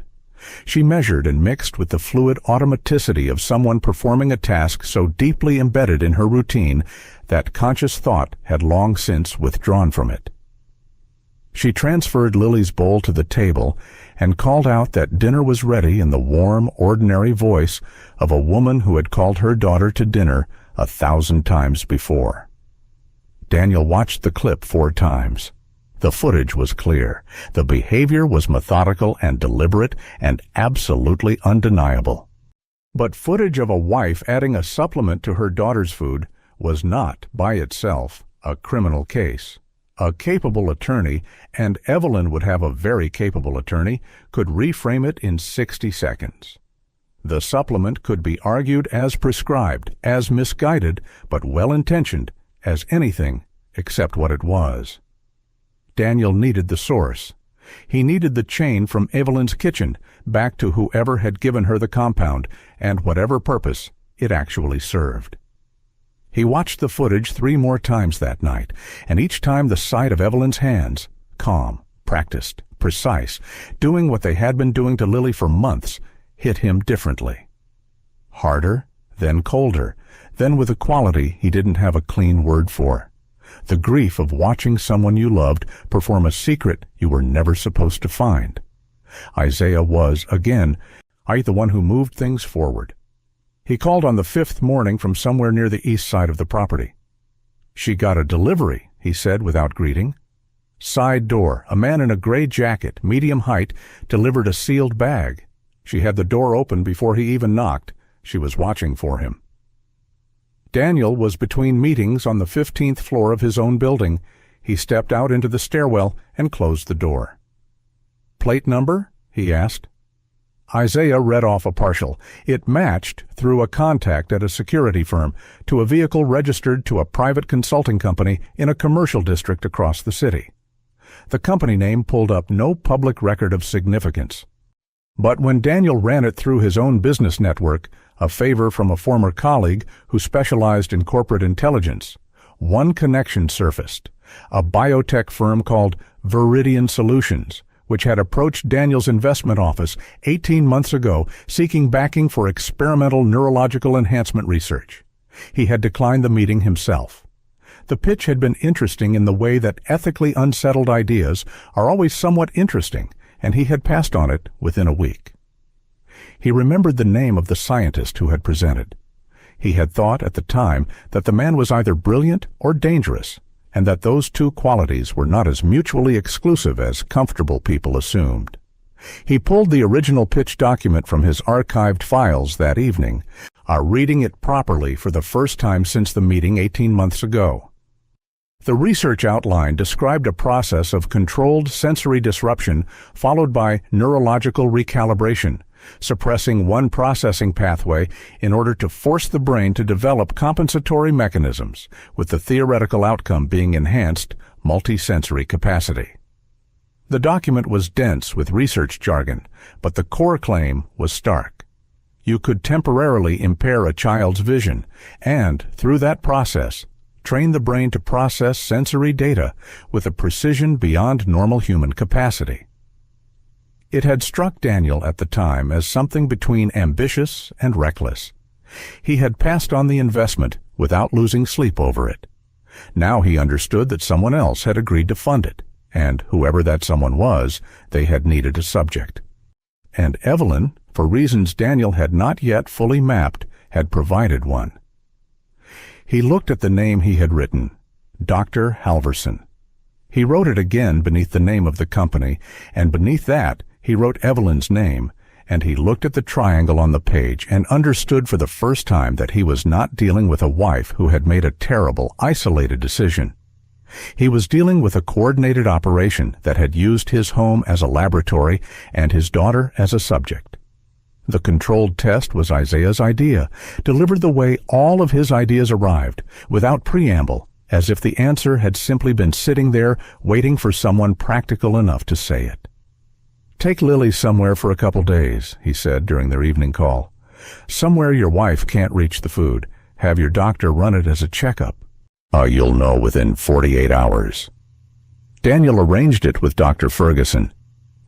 She measured and mixed with the fluid automaticity of someone performing a task so deeply embedded in her routine that conscious thought had long since withdrawn from it. She transferred Lily's bowl to the table and called out that dinner was ready in the warm, ordinary voice of a woman who had called her daughter to dinner 1,000 times before. Daniel watched the clip 4 times. The footage was clear. The behavior was methodical and deliberate and absolutely undeniable. But footage of a wife adding a supplement to her daughter's food was not, by itself, a criminal case. A capable attorney, and Evelyn would have a very capable attorney, could reframe it in 60 seconds. The supplement could be argued as prescribed, as misguided, but well-intentioned, as anything except what it was. Daniel needed the source. He needed the chain from Evelyn's kitchen back to whoever had given her the compound and whatever purpose it actually served. He watched the footage 3 more times that night, and each time the sight of Evelyn's hands, calm, practiced, precise, doing what they had been doing to Lily for months, hit him differently. Harder, then colder, then with a quality he didn't have a clean word for. The grief of watching someone you loved perform a secret you were never supposed to find. Isaiah was, again, the one who moved things forward. He called on the 5th morning from somewhere near the east side of the property. "She got a delivery," he said without greeting. Side door, a man in a gray jacket, medium height, delivered a sealed bag. She had the door open before he even knocked. She was watching for him. Daniel was between meetings on the 15th floor of his own building. He stepped out into the stairwell and closed the door. "Plate number?" he asked. Isaiah read off a partial. It matched, through a contact at a security firm, to a vehicle registered to a private consulting company in a commercial district across the city. The company name pulled up no public record of significance. But when Daniel ran it through his own business network, a favor from a former colleague who specialized in corporate intelligence, one connection surfaced: a biotech firm called Viridian Solutions, which had approached Daniel's investment office 18 months ago seeking backing for experimental neurological enhancement research. He had declined the meeting himself. The pitch had been interesting in the way that ethically unsettled ideas are always somewhat interesting, and he had passed on it within a week. He remembered the name of the scientist who had presented. He had thought at the time that the man was either brilliant or dangerous, and that those two qualities were not as mutually exclusive as comfortable people assumed. He pulled the original pitch document from his archived files that evening, reading it properly for the first time since the meeting 18 months ago. The research outline described a process of controlled sensory disruption followed by neurological recalibration, suppressing one processing pathway in order to force the brain to develop compensatory mechanisms, with the theoretical outcome being enhanced multisensory capacity. The document was dense with research jargon, but the core claim was stark. You could temporarily impair a child's vision and, through that process, train the brain to process sensory data with a precision beyond normal human capacity. It had struck Daniel at the time as something between ambitious and reckless. He had passed on the investment without losing sleep over it. Now he understood that someone else had agreed to fund it, and whoever that someone was, they had needed a subject. And Evelyn, for reasons Daniel had not yet fully mapped, had provided one. He looked at the name he had written, Dr. Halverson. He wrote it again beneath the name of the company, and beneath that he wrote Evelyn's name, and he looked at the triangle on the page and understood for the first time that he was not dealing with a wife who had made a terrible, isolated decision. He was dealing with a coordinated operation that had used his home as a laboratory and his daughter as a subject. The controlled test was Isaiah's idea, delivered the way all of his ideas arrived, without preamble, as if the answer had simply been sitting there waiting for someone practical enough to say it. "Take Lily somewhere for a couple days," he said during their evening call. "Somewhere your wife can't reach the food. Have your doctor run it as a checkup. You'll know within 48 hours. Daniel arranged it with Dr. Ferguson.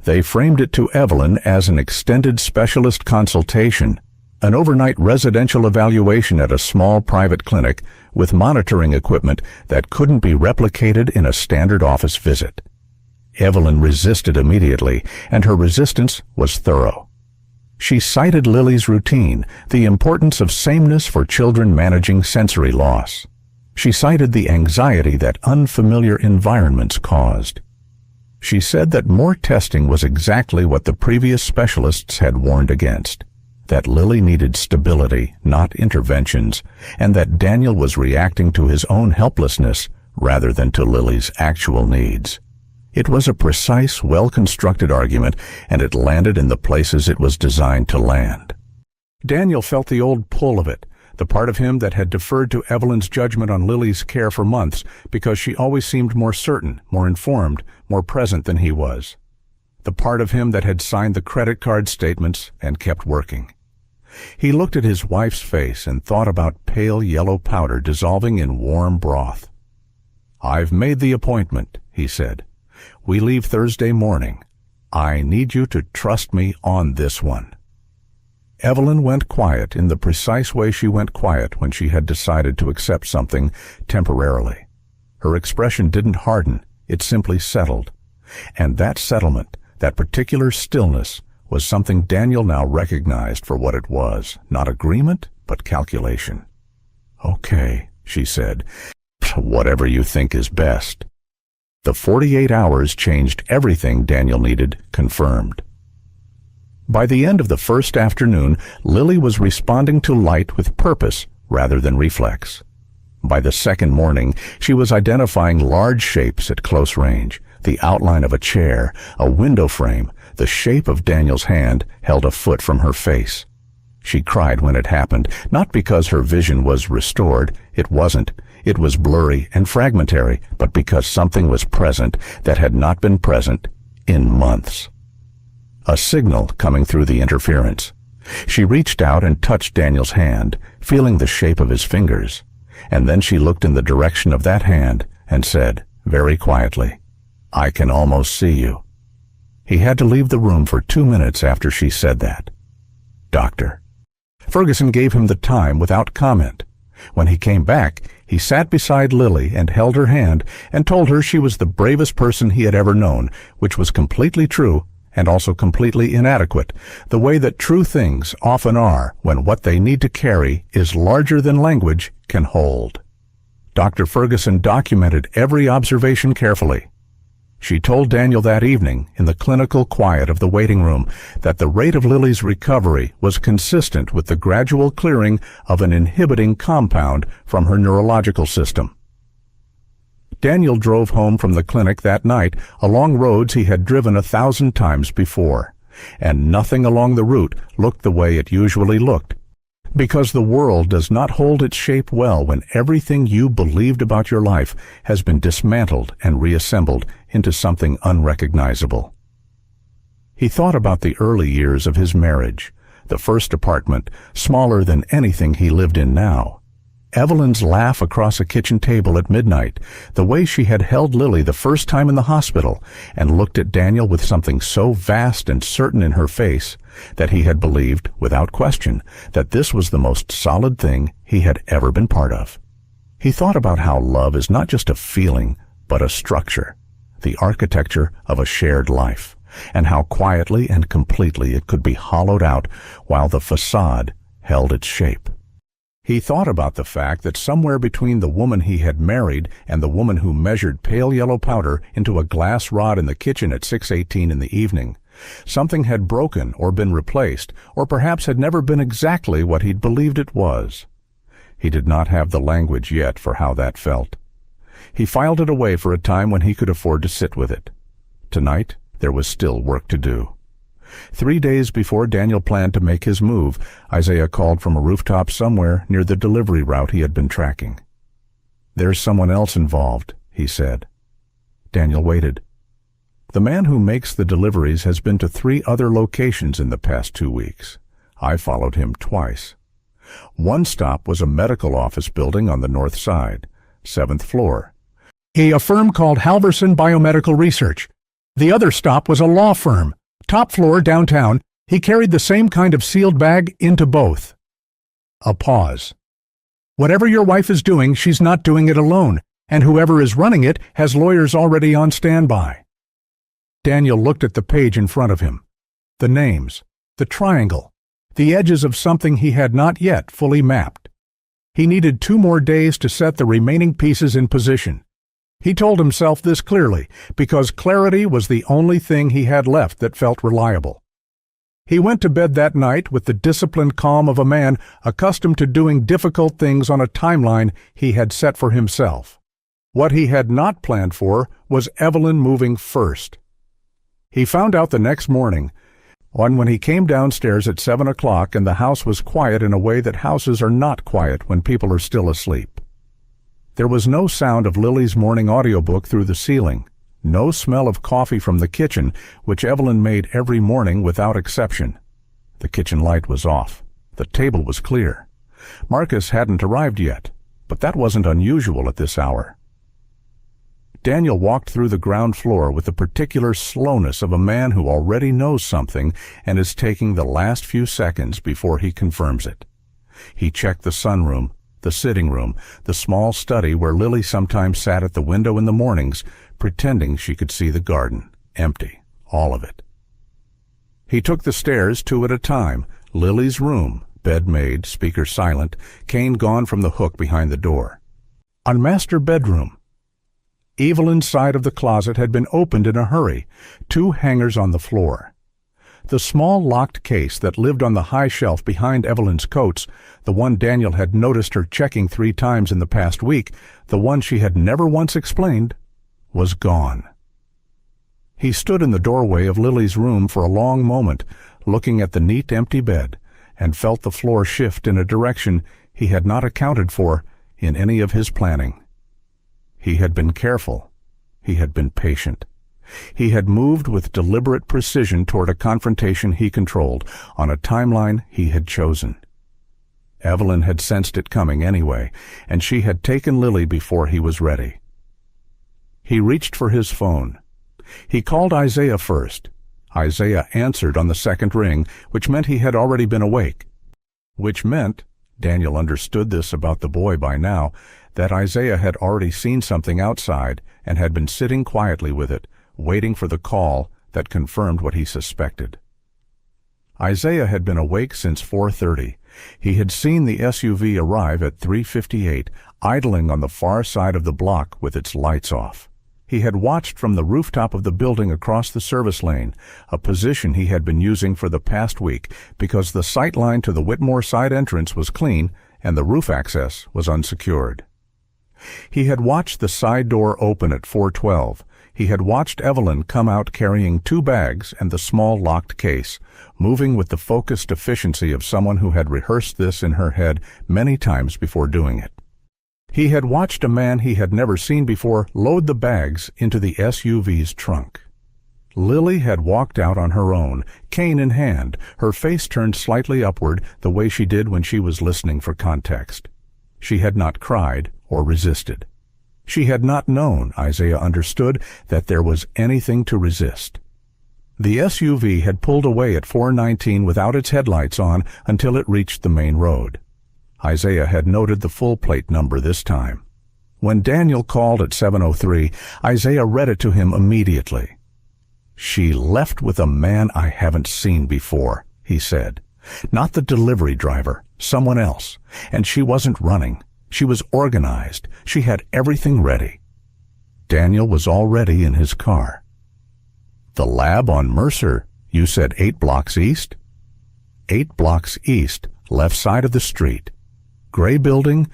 They framed it to Evelyn as an extended specialist consultation, an overnight residential evaluation at a small private clinic with monitoring equipment that couldn't be replicated in a standard office visit. Evelyn resisted immediately, and her resistance was thorough. She cited Lily's routine, the importance of sameness for children managing sensory loss. She cited the anxiety that unfamiliar environments caused. She said that more testing was exactly what the previous specialists had warned against, that Lily needed stability, not interventions, and that Daniel was reacting to his own helplessness rather than to Lily's actual needs. It was a precise, well-constructed argument, and it landed in the places it was designed to land. Daniel felt the old pull of it, the part of him that had deferred to Evelyn's judgment on Lily's care for months because she always seemed more certain, more informed, more present than he was. The part of him that had signed the credit card statements and kept working. He looked at his wife's face and thought about pale yellow powder dissolving in warm broth. "I've made the appointment," he said. "We leave Thursday morning. I need you to trust me on this one." Evelyn went quiet in the precise way she went quiet when she had decided to accept something temporarily. Her expression didn't harden, it simply settled. And that settlement, that particular stillness, was something Daniel now recognized for what it was, not agreement, but calculation. "Okay," she said, "whatever you think is best." The 48 hours changed everything Daniel needed confirmed. By the end of the first afternoon, Lily was responding to light with purpose rather than reflex. By the second morning, she was identifying large shapes at close range, the outline of a chair, a window frame, the shape of Daniel's hand held a foot from her face. She cried when it happened, not because her vision was restored, it wasn't. It was blurry and fragmentary, but because something was present that had not been present in months. A signal coming through the interference. She reached out and touched Daniel's hand, feeling the shape of his fingers, and then she looked in the direction of that hand and said, very quietly, "I can almost see you." He had to leave the room for 2 minutes after she said that. "Doctor." Ferguson gave him the time without comment. When he came back, he sat beside Lily and held her hand and told her she was the bravest person he had ever known, which was completely true and also completely inadequate, the way that true things often are when what they need to carry is larger than language can hold. Dr. Ferguson documented every observation carefully. She told Daniel that evening, in the clinical quiet of the waiting room, that the rate of Lily's recovery was consistent with the gradual clearing of an inhibiting compound from her neurological system. Daniel drove home from the clinic that night along roads he had driven 1,000 times before, and nothing along the route looked the way it usually looked, because the world does not hold its shape well when everything you believed about your life has been dismantled and reassembled into something unrecognizable. He thought about the early years of his marriage, the first apartment, smaller than anything he lived in now. Evelyn's laugh across a kitchen table at midnight, the way she had held Lily the first time in the hospital and looked at Daniel with something so vast and certain in her face that he had believed, without question, that this was the most solid thing he had ever been part of. He thought about how love is not just a feeling, but a structure, the architecture of a shared life, and how quietly and completely it could be hollowed out while the facade held its shape. He thought about the fact that somewhere between the woman he had married and the woman who measured pale yellow powder into a glass rod in the kitchen at 6:18 in the evening, something had broken or been replaced, or perhaps had never been exactly what he'd believed it was. He did not have the language yet for how that felt. He filed it away for a time when he could afford to sit with it. Tonight, there was still work to do. 3 days before Daniel planned to make his move, Isaiah called from a rooftop somewhere near the delivery route he had been tracking. "There's someone else involved," he said. Daniel waited. "The man who makes the deliveries has been to 3 other locations in the past 2 weeks. I followed him twice. One stop was a medical office building on the north side, 7th floor. A firm called Halverson Biomedical Research. The other stop was a law firm, top floor downtown. He carried the same kind of sealed bag into both." A pause. "Whatever your wife is doing, she's not doing it alone, and whoever is running it has lawyers already on standby." Daniel looked at the page in front of him. The names, the triangle, the edges of something he had not yet fully mapped. He needed 2 more days to set the remaining pieces in position. He told himself this clearly, because clarity was the only thing he had left that felt reliable. He went to bed that night with the disciplined calm of a man accustomed to doing difficult things on a timeline he had set for himself. What he had not planned for was Evelyn moving first. He found out the next morning, when he came downstairs at 7 o'clock and the house was quiet in a way that houses are not quiet when people are still asleep. There was no sound of Lily's morning audiobook through the ceiling, no smell of coffee from the kitchen, which Evelyn made every morning without exception. The kitchen light was off. The table was clear. Marcus hadn't arrived yet, but that wasn't unusual at this hour. Daniel walked through the ground floor with the particular slowness of a man who already knows something and is taking the last few seconds before he confirms it. He checked the sunroom, the sitting room, the small study where Lily sometimes sat at the window in the mornings, pretending she could see the garden, empty, all of it. He took the stairs 2 at a time, Lily's room, bed made, speaker silent, cane gone from the hook behind the door. On master bedroom. Evelyn's side of the closet had been opened in a hurry, 2 hangers on the floor. The small locked case that lived on the high shelf behind Evelyn's coats, the one Daniel had noticed her checking 3 times in the past week, the one she had never once explained, was gone. He stood in the doorway of Lily's room for a long moment, looking at the neat empty bed, and felt the floor shift in a direction he had not accounted for in any of his planning. He had been careful. He had been patient. He had moved with deliberate precision toward a confrontation he controlled, on a timeline he had chosen. Evelyn had sensed it coming anyway, and she had taken Lily before he was ready. He reached for his phone. He called Isaiah first. Isaiah answered on the second ring, which meant he had already been awake. Which meant, Daniel understood this about the boy by now, that Isaiah had already seen something outside and had been sitting quietly with it, waiting for the call that confirmed what he suspected. Isaiah had been awake since 4:30. He had seen the SUV arrive at 3:58, idling on the far side of the block with its lights off. He had watched from the rooftop of the building across the service lane, a position he had been using for the past week because the sight line to the Whitmore side entrance was clean and the roof access was unsecured. He had watched the side door open at 4:12. He had watched Evelyn come out carrying 2 bags and the small locked case, moving with the focused efficiency of someone who had rehearsed this in her head many times before doing it. He had watched a man he had never seen before load the bags into the SUV's trunk. Lily had walked out on her own, cane in hand, her face turned slightly upward the way she did when she was listening for context. She had not cried or resisted. She had not known, Isaiah understood, that there was anything to resist. The SUV had pulled away at 4:19 without its headlights on until it reached the main road. Isaiah had noted the full plate number this time. When Daniel called at 7:03, Isaiah read it to him immediately. "She left with a man I haven't seen before," he said. "Not the delivery driver, someone else. And she wasn't running. She was organized. She had everything ready." Daniel was already in his car. "The lab on Mercer, you said 8 blocks east?" 8 blocks east, left side of the street. Gray building?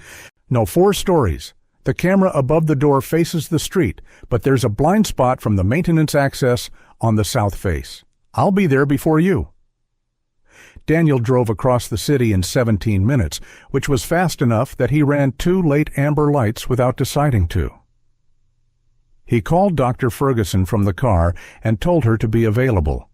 No, 4 stories. The camera above the door faces the street, but there's a blind spot from the maintenance access on the south face. I'll be there before you. Daniel drove across the city in 17 minutes, which was fast enough that he ran 2 late amber lights without deciding to. He called Dr. Ferguson from the car and told her to be available.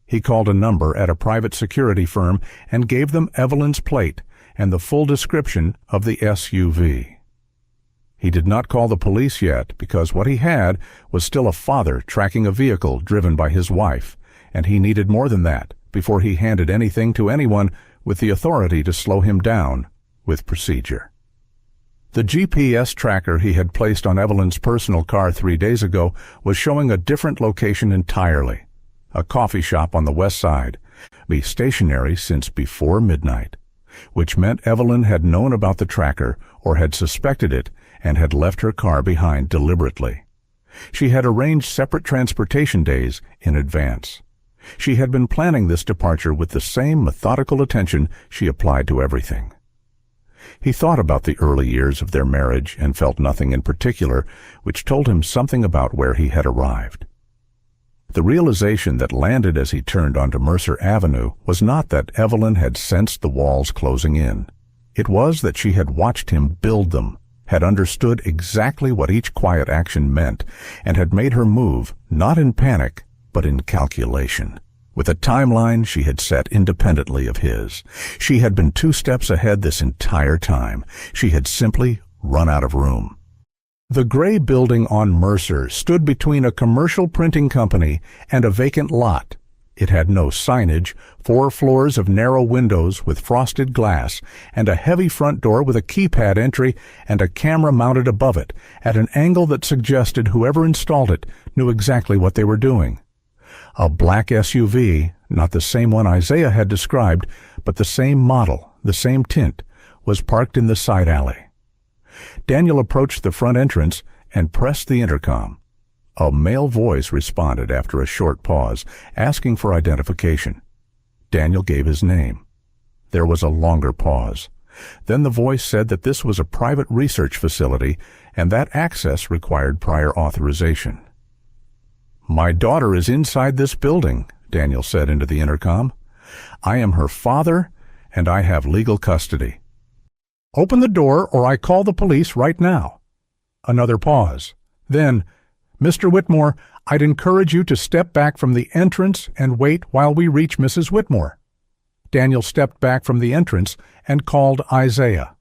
He called a number at a private security firm and gave them Evelyn's plate and the full description of the SUV. He did not call the police yet because what he had was still a father tracking a vehicle driven by his wife, and he needed more than that before he handed anything to anyone with the authority to slow him down with procedure. The GPS tracker he had placed on Evelyn's personal car 3 days ago was showing a different location entirely, a coffee shop on the west side, be stationary since before midnight, which meant Evelyn had known about the tracker or had suspected it and had left her car behind deliberately. She had arranged separate transportation days in advance. She had been planning this departure with the same methodical attention she applied to everything. He thought about the early years of their marriage and felt nothing in particular, which told him something about where he had arrived. The realization that landed as he turned onto Mercer Avenue was not that Evelyn had sensed the walls closing in. It was that she had watched him build them, had understood exactly what each quiet action meant, and had made her move, not in panic, but in calculation, with a timeline she had set independently of his. She had been 2 steps ahead this entire time. She had simply run out of room. The gray building on Mercer stood between a commercial printing company and a vacant lot. It had no signage, 4 floors of narrow windows with frosted glass, and a heavy front door with a keypad entry and a camera mounted above it at an angle that suggested whoever installed it knew exactly what they were doing. A black SUV, not the same one Isaiah had described, but the same model, the same tint, was parked in the side alley. Daniel approached the front entrance and pressed the intercom. A male voice responded after a short pause, asking for identification. Daniel gave his name. There was a longer pause. Then the voice said that this was a private research facility and that access required prior authorization. "My daughter is inside this building," Daniel said into the intercom. "I am her father, and I have legal custody. Open the door or I call the police right now." Another pause. Then, "Mr. Whitmore, I'd encourage you to step back from the entrance and wait while we reach Mrs. Whitmore." Daniel stepped back from the entrance and called Isaiah.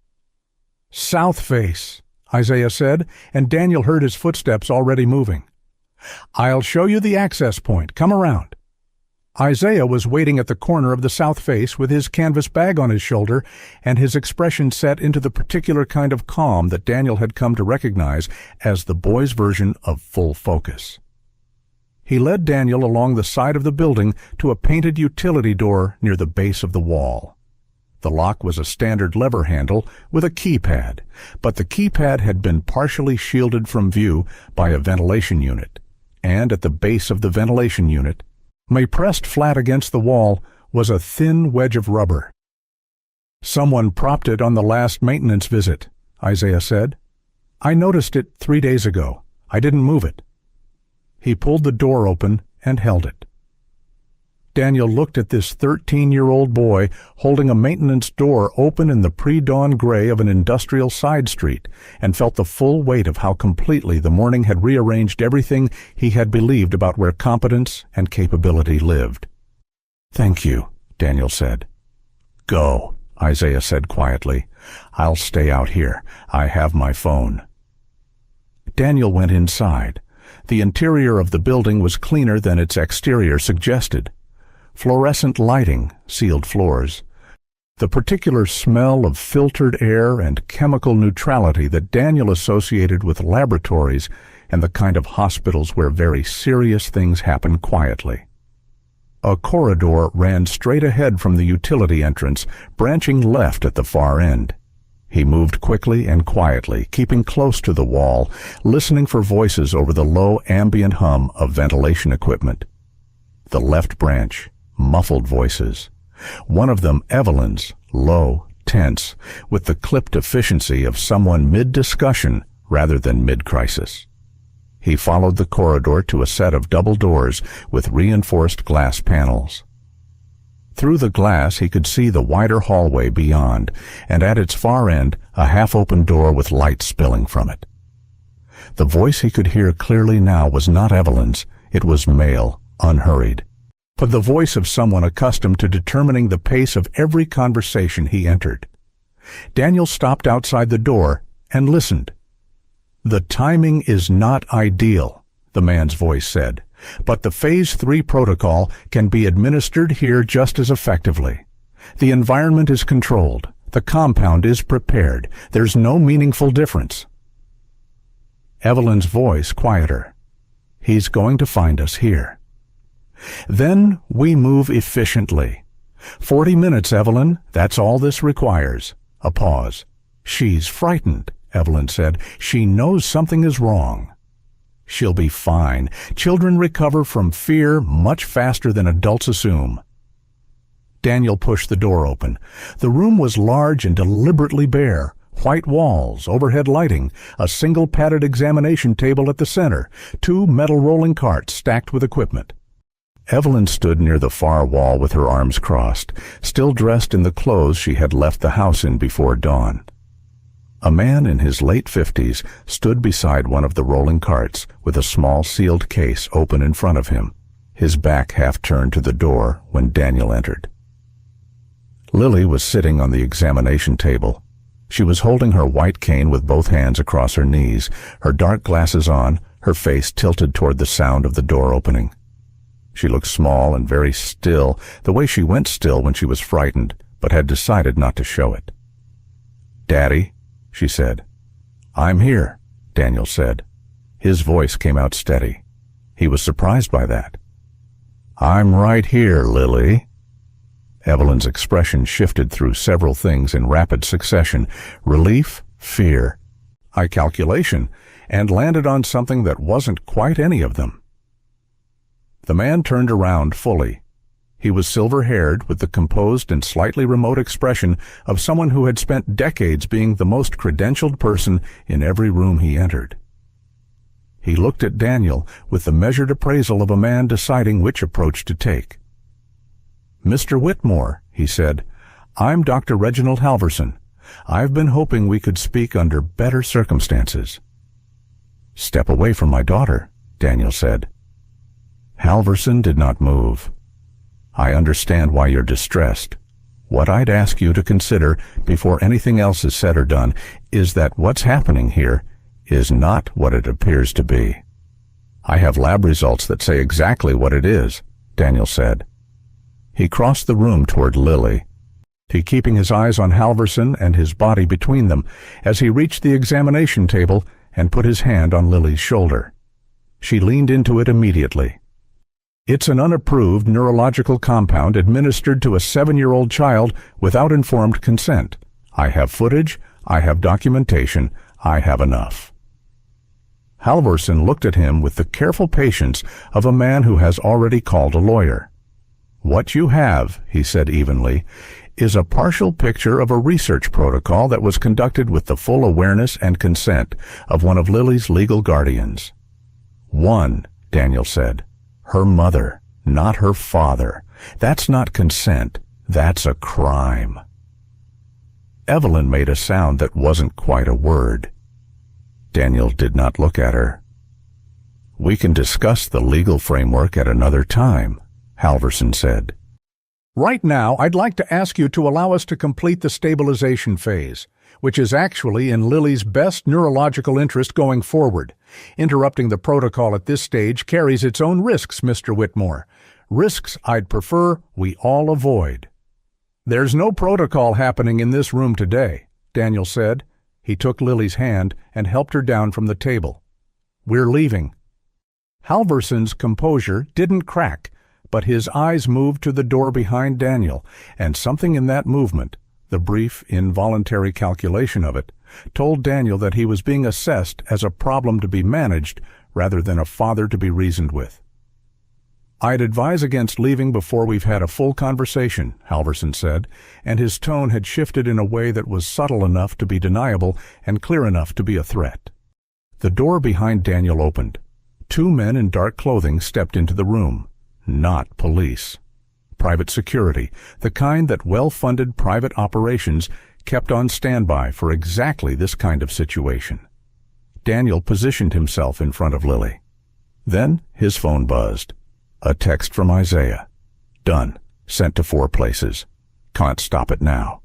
"South face," Isaiah said, and Daniel heard his footsteps already moving. "I'll show you the access point. Come around." Isaiah was waiting at the corner of the south face with his canvas bag on his shoulder and his expression set into the particular kind of calm that Daniel had come to recognize as the boy's version of full focus. He led Daniel along the side of the building to a painted utility door near the base of the wall. The lock was a standard lever handle with a keypad, but the keypad had been partially shielded from view by a ventilation unit, and at the base of the ventilation unit, pressed flat against the wall, was a thin wedge of rubber. "Someone propped it on the last maintenance visit," Isaiah said. "I noticed it 3 days ago. I didn't move it." He pulled the door open and held it. Daniel looked at this 13-year-old boy holding a maintenance door open in the pre-dawn gray of an industrial side street, and felt the full weight of how completely the morning had rearranged everything he had believed about where competence and capability lived. "Thank you," Daniel said. "Go," Isaiah said quietly. "I'll stay out here. I have my phone." Daniel went inside. The interior of the building was cleaner than its exterior suggested. Fluorescent lighting sealed floors. The particular smell of filtered air and chemical neutrality that Daniel associated with laboratories and the kind of hospitals where very serious things happen quietly. A corridor ran straight ahead from the utility entrance, branching left at the far end. He moved quickly and quietly, keeping close to the wall, listening for voices over the low ambient hum of ventilation equipment. The left branch, muffled voices. One of them, Evelyn's, low, tense, with the clipped efficiency of someone mid-discussion rather than mid-crisis. He followed the corridor to a set of double doors with reinforced glass panels. Through the glass he could see the wider hallway beyond, and at its far end a half-open door with light spilling from it. The voice he could hear clearly now was not Evelyn's. It was male, unhurried, but the voice of someone accustomed to determining the pace of every conversation he entered. Daniel stopped outside the door and listened. "The timing is not ideal," the man's voice said, "but the Phase 3 protocol can be administered here just as effectively. The environment is controlled. The compound is prepared. There's no meaningful difference." Evelyn's voice quieter. "He's going to find us here." "Then we move efficiently. 40 minutes, Evelyn. That's all this requires." A pause. "She's frightened," Evelyn said. "She knows something is wrong." "She'll be fine. Children recover from fear much faster than adults assume." Daniel pushed the door open. The room was large and deliberately bare. White walls, overhead lighting, a single padded examination table at the center, 2 metal rolling carts stacked with equipment. Evelyn stood near the far wall with her arms crossed, still dressed in the clothes she had left the house in before dawn. A man in his late 50s stood beside one of the rolling carts with a small sealed case open in front of him, his back half turned to the door when Daniel entered. Lily was sitting on the examination table. She was holding her white cane with both hands across her knees, her dark glasses on, her face tilted toward the sound of the door opening. She looked small and very still, the way she went still when she was frightened, but had decided not to show it. "Daddy," she said. "I'm here," Daniel said. His voice came out steady. He was surprised by that. "I'm right here, Lily." Evelyn's expression shifted through several things in rapid succession: relief, fear, high calculation, and landed on something that wasn't quite any of them. The man turned around fully. He was silver-haired, with the composed and slightly remote expression of someone who had spent decades being the most credentialed person in every room he entered. He looked at Daniel with the measured appraisal of a man deciding which approach to take. "Mr. Whitmore," he said, "I'm Dr. Reginald Halverson. I've been hoping we could speak under better circumstances." "Step away from my daughter," Daniel said. Halverson did not move. "I understand why you're distressed. What I'd ask you to consider before anything else is said or done is that what's happening here is not what it appears to be." "I have lab results that say exactly what it is," Daniel said. He crossed the room toward Lily, keeping his eyes on Halverson and his body between them as he reached the examination table and put his hand on Lily's shoulder. She leaned into it immediately. It's an unapproved neurological compound administered to a 7-year-old child without informed consent. I have footage, I have documentation, I have enough." Halvorsen looked at him with the careful patience of a man who has already called a lawyer. "What you have," he said evenly, "is a partial picture of a research protocol that was conducted with the full awareness and consent of one of Lily's legal guardians." "One," Daniel said. "Her mother, not her father. That's not consent. That's a crime." Evelyn made a sound that wasn't quite a word. Daniel did not look at her. "We can discuss the legal framework at another time," Halvorsen said. "Right now, I'd like to ask you to allow us to complete the stabilization phase, which is actually in Lily's best neurological interest going forward. Interrupting the protocol at this stage carries its own risks, Mr. Whitmore. Risks I'd prefer we all avoid." "There's no protocol happening in this room today," Daniel said. He took Lily's hand and helped her down from the table. "We're leaving." Halvorsen's composure didn't crack, but his eyes moved to the door behind Daniel, and something in that movement, the brief, involuntary calculation of it, told Daniel that he was being assessed as a problem to be managed rather than a father to be reasoned with. "I'd advise against leaving before we've had a full conversation," Halvorsen said, and his tone had shifted in a way that was subtle enough to be deniable and clear enough to be a threat. The door behind Daniel opened. 2 men in dark clothing stepped into the room. Not police. Private security, the kind that well-funded private operations kept on standby for exactly this kind of situation. Daniel positioned himself in front of Lily. Then his phone buzzed. A text from Isaiah. "Done. Sent to 4 places. Can't stop it now."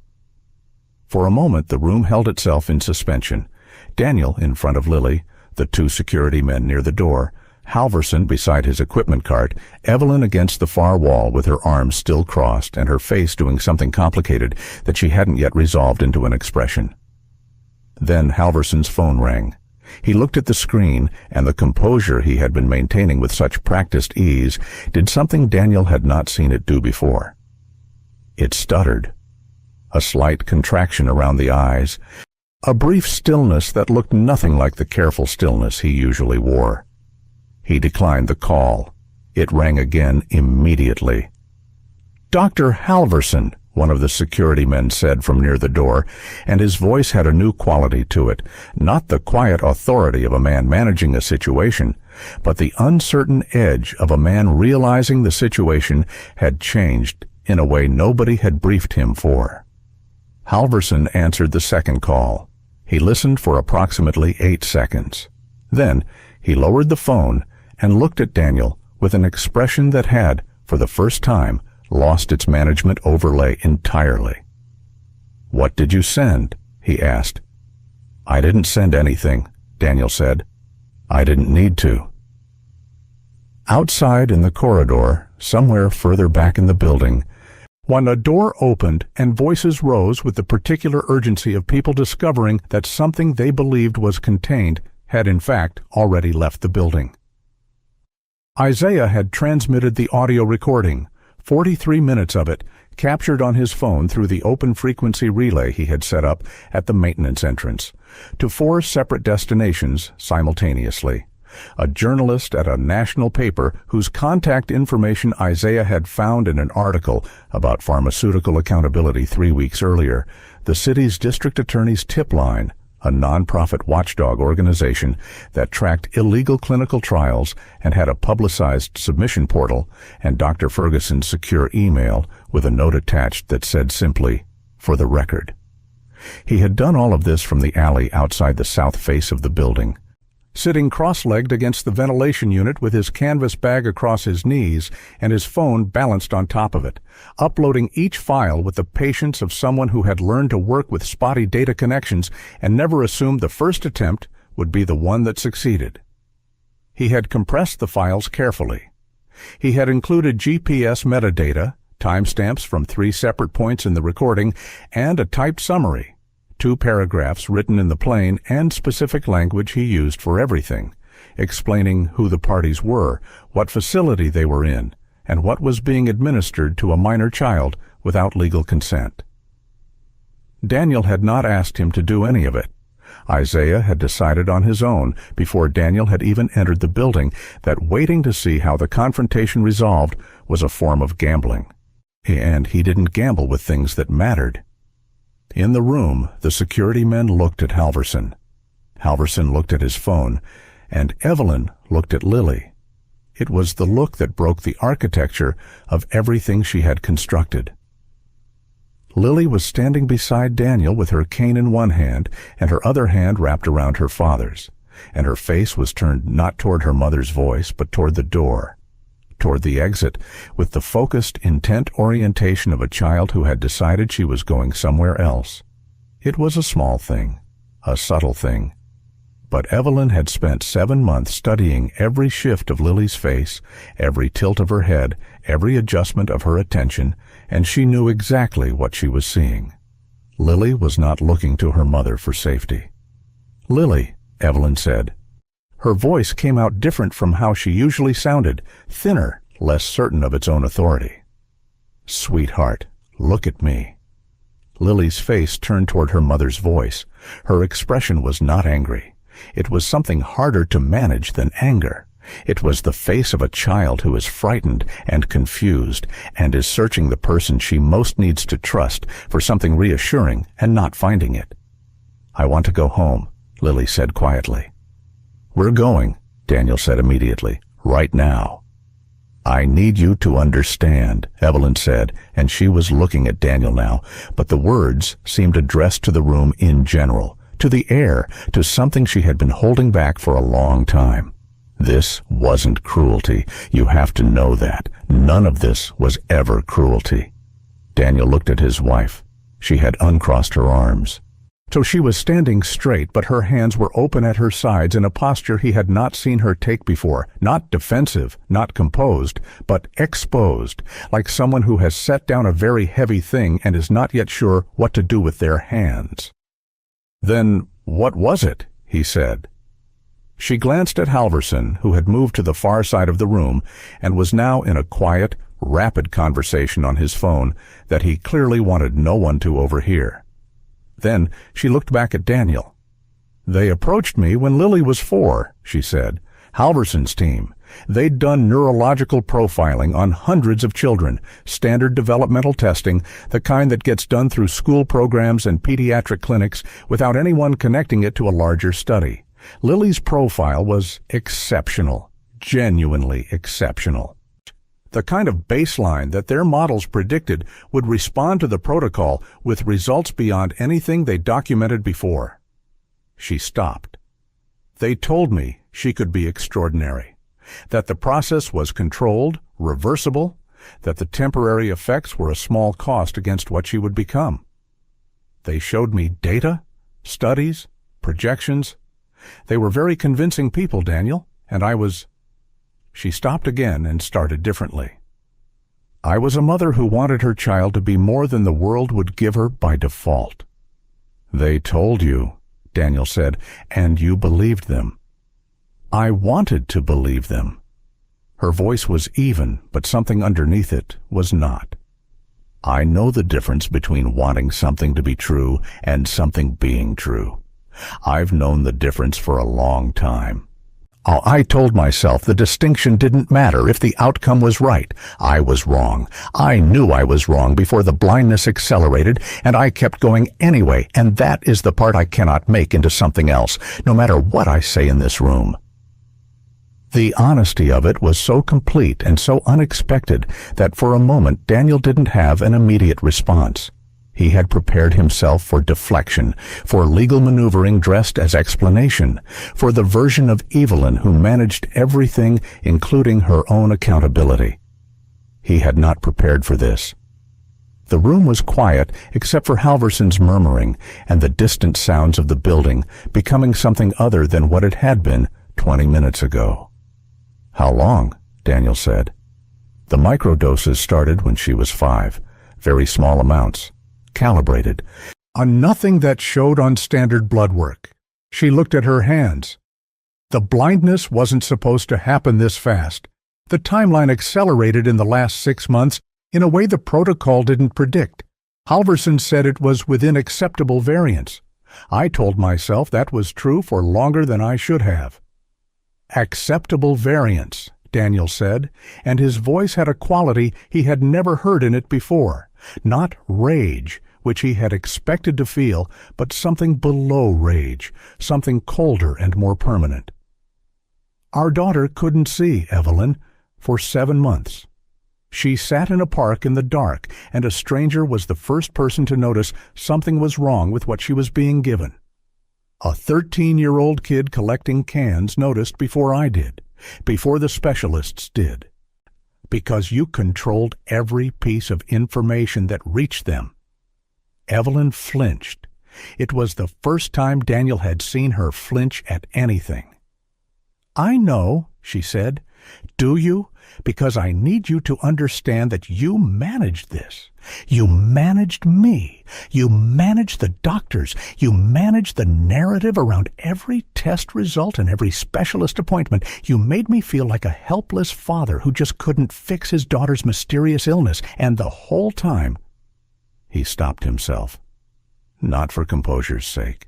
For a moment the room held itself in suspension. Daniel in front of Lily, the 2 security men near the door, Halvorsen beside his equipment cart, Evelyn against the far wall with her arms still crossed and her face doing something complicated that she hadn't yet resolved into an expression. Then Halvorsen's phone rang. He looked at the screen, and the composure he had been maintaining with such practiced ease did something Daniel had not seen it do before. It stuttered. A slight contraction around the eyes. A brief stillness that looked nothing like the careful stillness he usually wore. He declined the call. It rang again immediately. "Dr. Halvorsen," one of the security men said from near the door, and his voice had a new quality to it, not the quiet authority of a man managing a situation, but the uncertain edge of a man realizing the situation had changed in a way nobody had briefed him for. Halvorsen answered the second call. He listened for approximately 8 seconds. Then he lowered the phone and looked at Daniel with an expression that had, for the first time, lost its management overlay entirely. "What did you send?" he asked. "I didn't send anything," Daniel said. "I didn't need to." Outside in the corridor, somewhere further back in the building, when a door opened and voices rose with the particular urgency of people discovering that something they believed was contained had in fact already left the building. Isaiah had transmitted the audio recording, 43 minutes of it, captured on his phone through the open frequency relay he had set up at the maintenance entrance, to 4 separate destinations simultaneously. A journalist at a national paper whose contact information Isaiah had found in an article about pharmaceutical accountability 3 weeks earlier, the city's district attorney's tip line, a non-profit watchdog organization that tracked illegal clinical trials and had a publicized submission portal, and Dr. Ferguson's secure email with a note attached that said simply, "For the record." He had done all of this from the alley outside the south face of the building. Sitting cross-legged against the ventilation unit with his canvas bag across his knees and his phone balanced on top of it, uploading each file with the patience of someone who had learned to work with spotty data connections and never assumed the first attempt would be the one that succeeded. He had compressed the files carefully. He had included GPS metadata, timestamps from 3 separate points in the recording, and a typed summary. 2 paragraphs written in the plain and specific language he used for everything, explaining who the parties were, what facility they were in, and what was being administered to a minor child without legal consent. Daniel had not asked him to do any of it. Isaiah had decided on his own, before Daniel had even entered the building, that waiting to see how the confrontation resolved was a form of gambling. And he didn't gamble with things that mattered. In the room, the security men looked at Halverson. Halverson looked at his phone, and Evelyn looked at Lily. It was the look that broke the architecture of everything she had constructed. Lily was standing beside Daniel with her cane in one hand and her other hand wrapped around her father's, and her face was turned not toward her mother's voice, but toward the door, toward the exit, with the focused, intent orientation of a child who had decided she was going somewhere else. It was a small thing, a subtle thing. But Evelyn had spent 7 months studying every shift of Lily's face, every tilt of her head, every adjustment of her attention, and she knew exactly what she was seeing. Lily was not looking to her mother for safety. "Lily," Evelyn said. Her voice came out different from how she usually sounded, thinner, less certain of its own authority. "Sweetheart, look at me." Lily's face turned toward her mother's voice. Her expression was not angry. It was something harder to manage than anger. It was the face of a child who is frightened and confused and is searching the person she most needs to trust for something reassuring and not finding it. "I want to go home," Lily said quietly. "We're going," Daniel said immediately, "right now." "I need you to understand," Evelyn said, and she was looking at Daniel now, but the words seemed addressed to the room in general, to the air, to something she had been holding back for a long time. This wasn't cruelty. You have to know that. None of this was ever cruelty. Daniel looked at his wife. She had uncrossed her arms. So she was standing straight, but her hands were open at her sides in a posture he had not seen her take before, not defensive, not composed, but exposed, like someone who has set down a very heavy thing and is not yet sure what to do with their hands. "Then what was it?" he said. She glanced at Halverson, who had moved to the far side of the room and was now in a quiet, rapid conversation on his phone that he clearly wanted no one to overhear. Then she looked back at Daniel. "They approached me when Lily was 4, she said. "Halverson's team. They'd done neurological profiling on hundreds of children, standard developmental testing, the kind that gets done through school programs and pediatric clinics without anyone connecting it to a larger study. Lily's profile was exceptional, genuinely exceptional. The kind of baseline that their models predicted would respond to the protocol with results beyond anything they documented before." She stopped. "They told me she could be extraordinary, that the process was controlled, reversible, that the temporary effects were a small cost against what she would become. They showed me data, studies, projections. They were very convincing people, Daniel, and I was—" She stopped again and started differently. "I was a mother who wanted her child to be more than the world would give her by default." "They told you," Daniel said, "and you believed them." "I wanted to believe them." Her voice was even, but something underneath it was not. "I know the difference between wanting something to be true and something being true. I've known the difference for a long time. I told myself the distinction didn't matter if the outcome was right. I was wrong. I knew I was wrong before the blindness accelerated, and I kept going anyway, and that is the part I cannot make into something else, no matter what I say in this room." The honesty of it was so complete and so unexpected that for a moment Daniel didn't have an immediate response. He had prepared himself for deflection, for legal maneuvering dressed as explanation, for the version of Evelyn who managed everything, including her own accountability. He had not prepared for this. The room was quiet except for Halverson's murmuring and the distant sounds of the building becoming something other than what it had been 20 minutes ago. "How long?" Daniel said. "The microdoses started when she was 5, very small amounts. Calibrated on nothing that showed on standard blood work." She looked at her hands. The blindness wasn't supposed to happen this fast. The timeline accelerated in the last 6 months in a way the protocol didn't predict. Halverson said it was within acceptable variance. I told myself that was true for longer than I should have. Acceptable variance, Daniel said, and his voice had a quality he had never heard in it before. Not rage, which he had expected to feel, but something below rage, something colder and more permanent. Our daughter couldn't see Evelyn for 7 months. She sat in a park in the dark, and a stranger was the first person to notice something was wrong with what she was being given. A 13-year-old kid collecting cans noticed before I did, before the specialists did. Because you controlled every piece of information that reached them. Evelyn flinched. It was the first time Daniel had seen her flinch at anything. "I know," she said. "Do you? Because I need you to understand that you managed this. You managed me. You managed the doctors. You managed the narrative around every test result and every specialist appointment. You made me feel like a helpless father who just couldn't fix his daughter's mysterious illness. And the whole time—" He stopped himself. Not for composure's sake.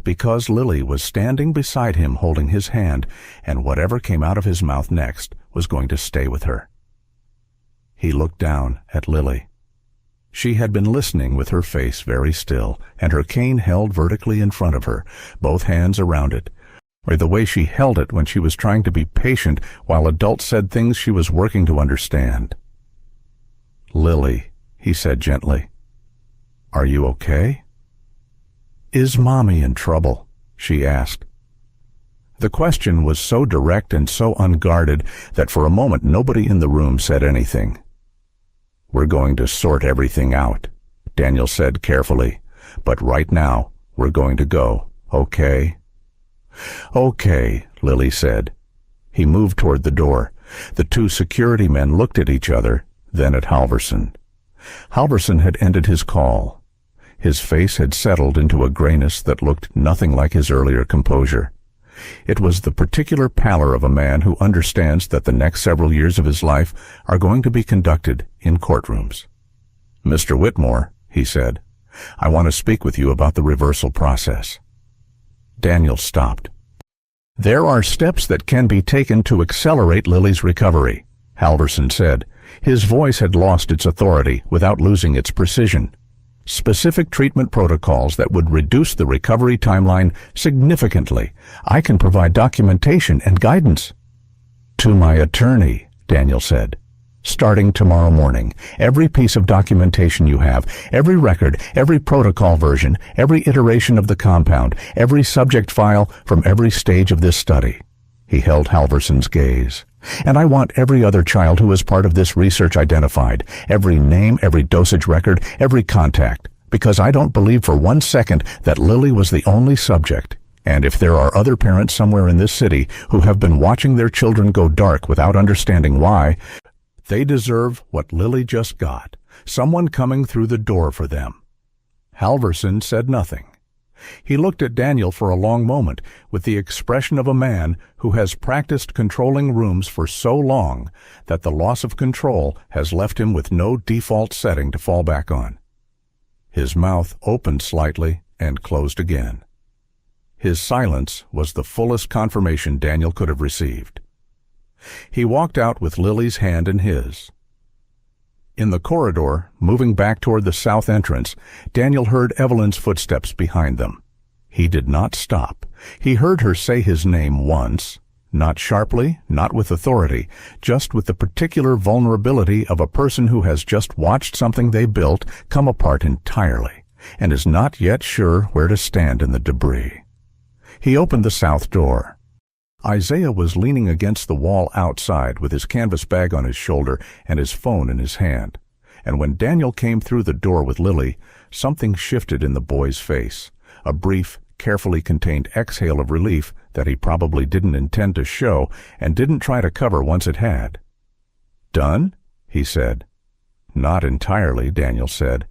Because Lily was standing beside him holding his hand, and whatever came out of his mouth next was going to stay with her. He looked down at Lily. She had been listening with her face very still, and her cane held vertically in front of her, both hands around it, or the way she held it when she was trying to be patient while adults said things she was working to understand. "Lily," he said gently, "are you okay?" "Is Mommy in trouble?" she asked. The question was so direct and so unguarded that for a moment nobody in the room said anything. "We're going to sort everything out," Daniel said carefully, "but right now we're going to go, okay?" "Okay," Lily said. He moved toward the door. The 2 security men looked at each other, then at Halverson. Halverson had ended his call. His face had settled into a grayness that looked nothing like his earlier composure. It was the particular pallor of a man who understands that the next several years of his life are going to be conducted in courtrooms. "Mr. Whitmore," he said, "I want to speak with you about the reversal process." Daniel stopped. "There are steps that can be taken to accelerate Lily's recovery," Halverson said. His voice had lost its authority without losing its precision. "Specific treatment protocols that would reduce the recovery timeline significantly. I can provide documentation and guidance." "To my attorney," Daniel said. "Starting tomorrow morning, every piece of documentation you have, every record, every protocol version, every iteration of the compound, every subject file from every stage of this study." He held Halverson's gaze. "And I want every other child who is part of this research identified, every name, every dosage record, every contact, because I don't believe for 1 second that Lily was the only subject. And if there are other parents somewhere in this city who have been watching their children go dark without understanding why, they deserve what Lily just got, someone coming through the door for them." Halverson said nothing. He looked at Daniel for a long moment with the expression of a man who has practiced controlling rooms for so long that the loss of control has left him with no default setting to fall back on. His mouth opened slightly and closed again. His silence was the fullest confirmation Daniel could have received. He walked out with Lily's hand in his. In the corridor, moving back toward the south entrance, Daniel heard Evelyn's footsteps behind them. He did not stop. He heard her say his name once, not sharply, not with authority, just with the particular vulnerability of a person who has just watched something they built come apart entirely and is not yet sure where to stand in the debris. He opened the south door. Isaiah was leaning against the wall outside with his canvas bag on his shoulder and his phone in his hand. And when Daniel came through the door with Lily, something shifted in the boy's face, a brief, carefully contained exhale of relief that he probably didn't intend to show and didn't try to cover once it had. "Done?" he said. "Not entirely," Daniel said,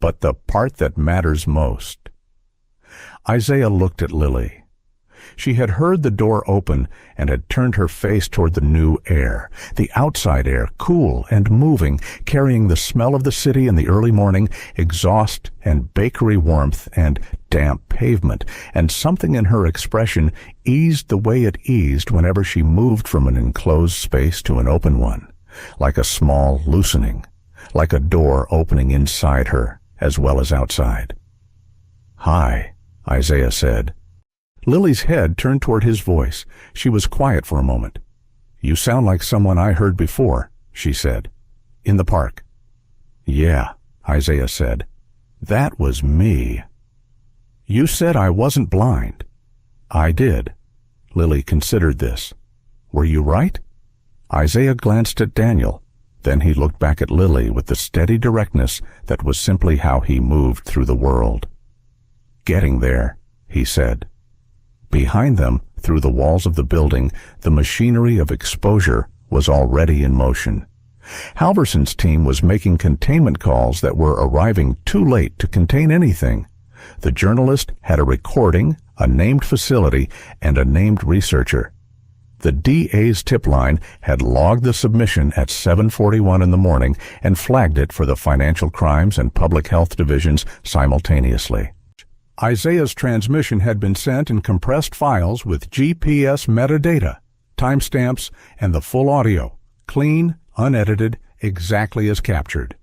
"but the part that matters most." Isaiah looked at Lily. She had heard the door open and had turned her face toward the new air, the outside air, cool and moving, carrying the smell of the city in the early morning, exhaust and bakery warmth and damp pavement, and something in her expression eased the way it eased whenever she moved from an enclosed space to an open one, like a small loosening, like a door opening inside her as well as outside. "Hi," Isaiah said. Lily's head turned toward his voice. She was quiet for a moment. "You sound like someone I heard before," she said. "In the park." "Yeah," Isaiah said. "That was me." "You said I wasn't blind." "I did." Lily considered this. "Were you right?" Isaiah glanced at Daniel. Then he looked back at Lily with the steady directness that was simply how he moved through the world. "Getting there," he said. Behind them, through the walls of the building, the machinery of exposure was already in motion. Halverson's team was making containment calls that were arriving too late to contain anything. The journalist had a recording, a named facility, and a named researcher. The DA's tip line had logged the submission at 7:41 in the morning and flagged it for the Financial Crimes and Public Health Divisions simultaneously. Isaiah's transmission had been sent in compressed files with GPS metadata, timestamps, and the full audio, clean, unedited, exactly as captured.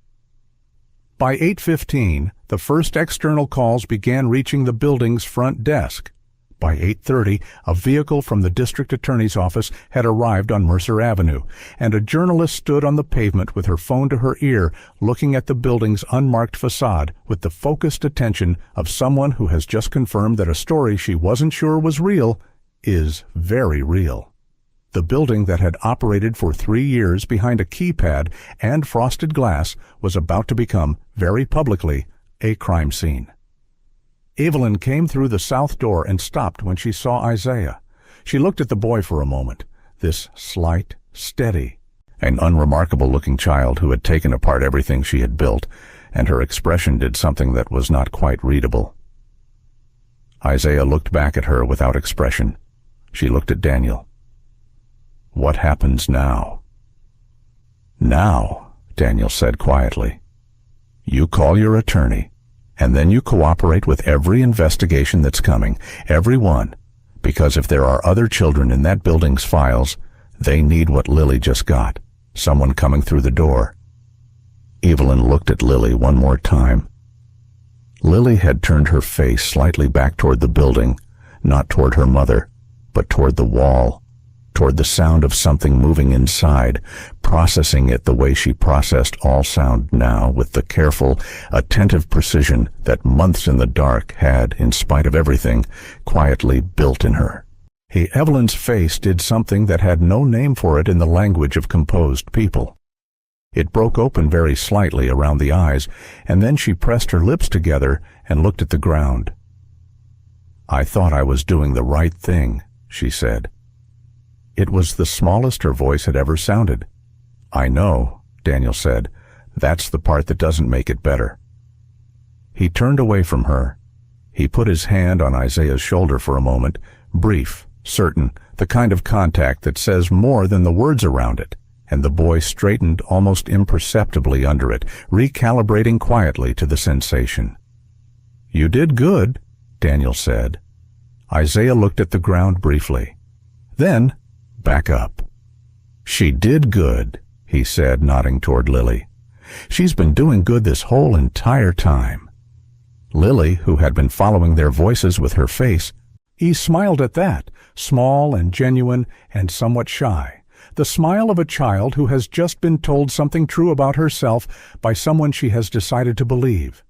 By 8:15, the first external calls began reaching the building's front desk. By 8:30, a vehicle from the district attorney's office had arrived on Mercer Avenue, and a journalist stood on the pavement with her phone to her ear, looking at the building's unmarked facade with the focused attention of someone who has just confirmed that a story she wasn't sure was real is very real. The building that had operated for 3 years behind a keypad and frosted glass was about to become, very publicly, a crime scene. Evelyn came through the south door and stopped when she saw Isaiah. She looked at the boy for a moment, this slight, steady, and unremarkable-looking child who had taken apart everything she had built, and her expression did something that was not quite readable. Isaiah looked back at her without expression. She looked at Daniel. "What happens now?" "Now," Daniel said quietly, "you call your attorney. And then you cooperate with every investigation that's coming, every one, because if there are other children in that building's files, they need what Lily just got, someone coming through the door." Evelyn looked at Lily one more time. Lily had turned her face slightly back toward the building, not toward her mother, but toward the wall, toward the sound of something moving inside, processing it the way she processed all sound now with the careful, attentive precision that months in the dark had, in spite of everything, quietly built in her. Evelyn's face did something that had no name for it in the language of composed people. It broke open very slightly around the eyes, and then she pressed her lips together and looked at the ground. "I thought I was doing the right thing," she said. It was the smallest her voice had ever sounded. "I know," Daniel said. "That's the part that doesn't make it better." He turned away from her. He put his hand on Isaiah's shoulder for a moment, brief, certain, the kind of contact that says more than the words around it, and the boy straightened almost imperceptibly under it, recalibrating quietly to the sensation. "You did good," Daniel said. Isaiah looked at the ground briefly. Then, back up. "She did good," he said, nodding toward Lily. "She's been doing good this whole entire time." Lily, who had been following their voices with her face, smiled at that, small and genuine and somewhat shy, the smile of a child who has just been told something true about herself by someone she has decided to believe.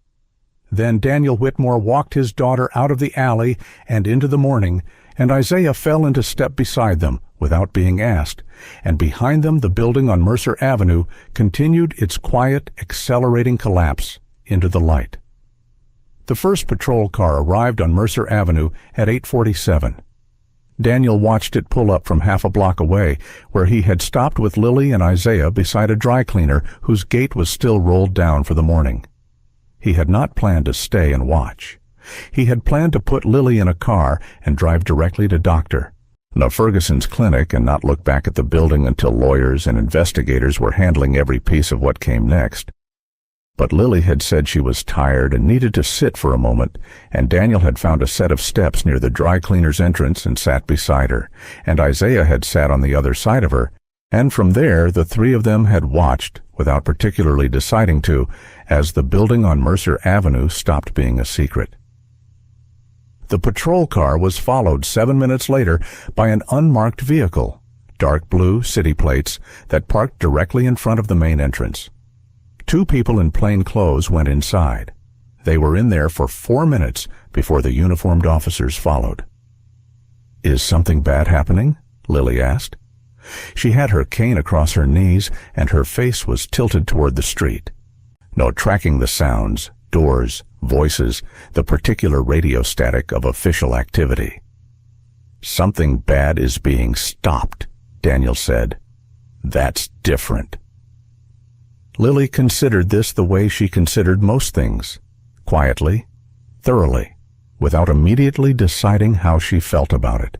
Then Daniel Whitmore walked his daughter out of the alley and into the morning, and Isaiah fell into step beside them, without being asked, and behind them the building on Mercer Avenue continued its quiet, accelerating collapse into the light. The first patrol car arrived on Mercer Avenue at 8:47. Daniel watched it pull up from half a block away, where he had stopped with Lily and Isaiah beside a dry cleaner whose gate was still rolled down for the morning. He had not planned to stay and watch. He had planned to put Lily in a car and drive directly to Dr. Ferguson's clinic and not look back at the building until lawyers and investigators were handling every piece of what came next. But Lily had said she was tired and needed to sit for a moment, and Daniel had found a set of steps near the dry cleaner's entrance and sat beside her, and Isaiah had sat on the other side of her, and from there the three of them had watched, without particularly deciding to, as the building on Mercer Avenue stopped being a secret. The patrol car was followed 7 minutes later by an unmarked vehicle, dark blue city plates, that parked directly in front of the main entrance. 2 people in plain clothes went inside. They were in there for 4 minutes before the uniformed officers followed. "Is something bad happening?" Lily asked. She had her cane across her knees, and her face was tilted toward the street. No tracking the sounds, doors, voices, the particular radio static of official activity. "Something bad is being stopped," Daniel said. "That's different." Lily considered this the way she considered most things, quietly, thoroughly, without immediately deciding how she felt about it.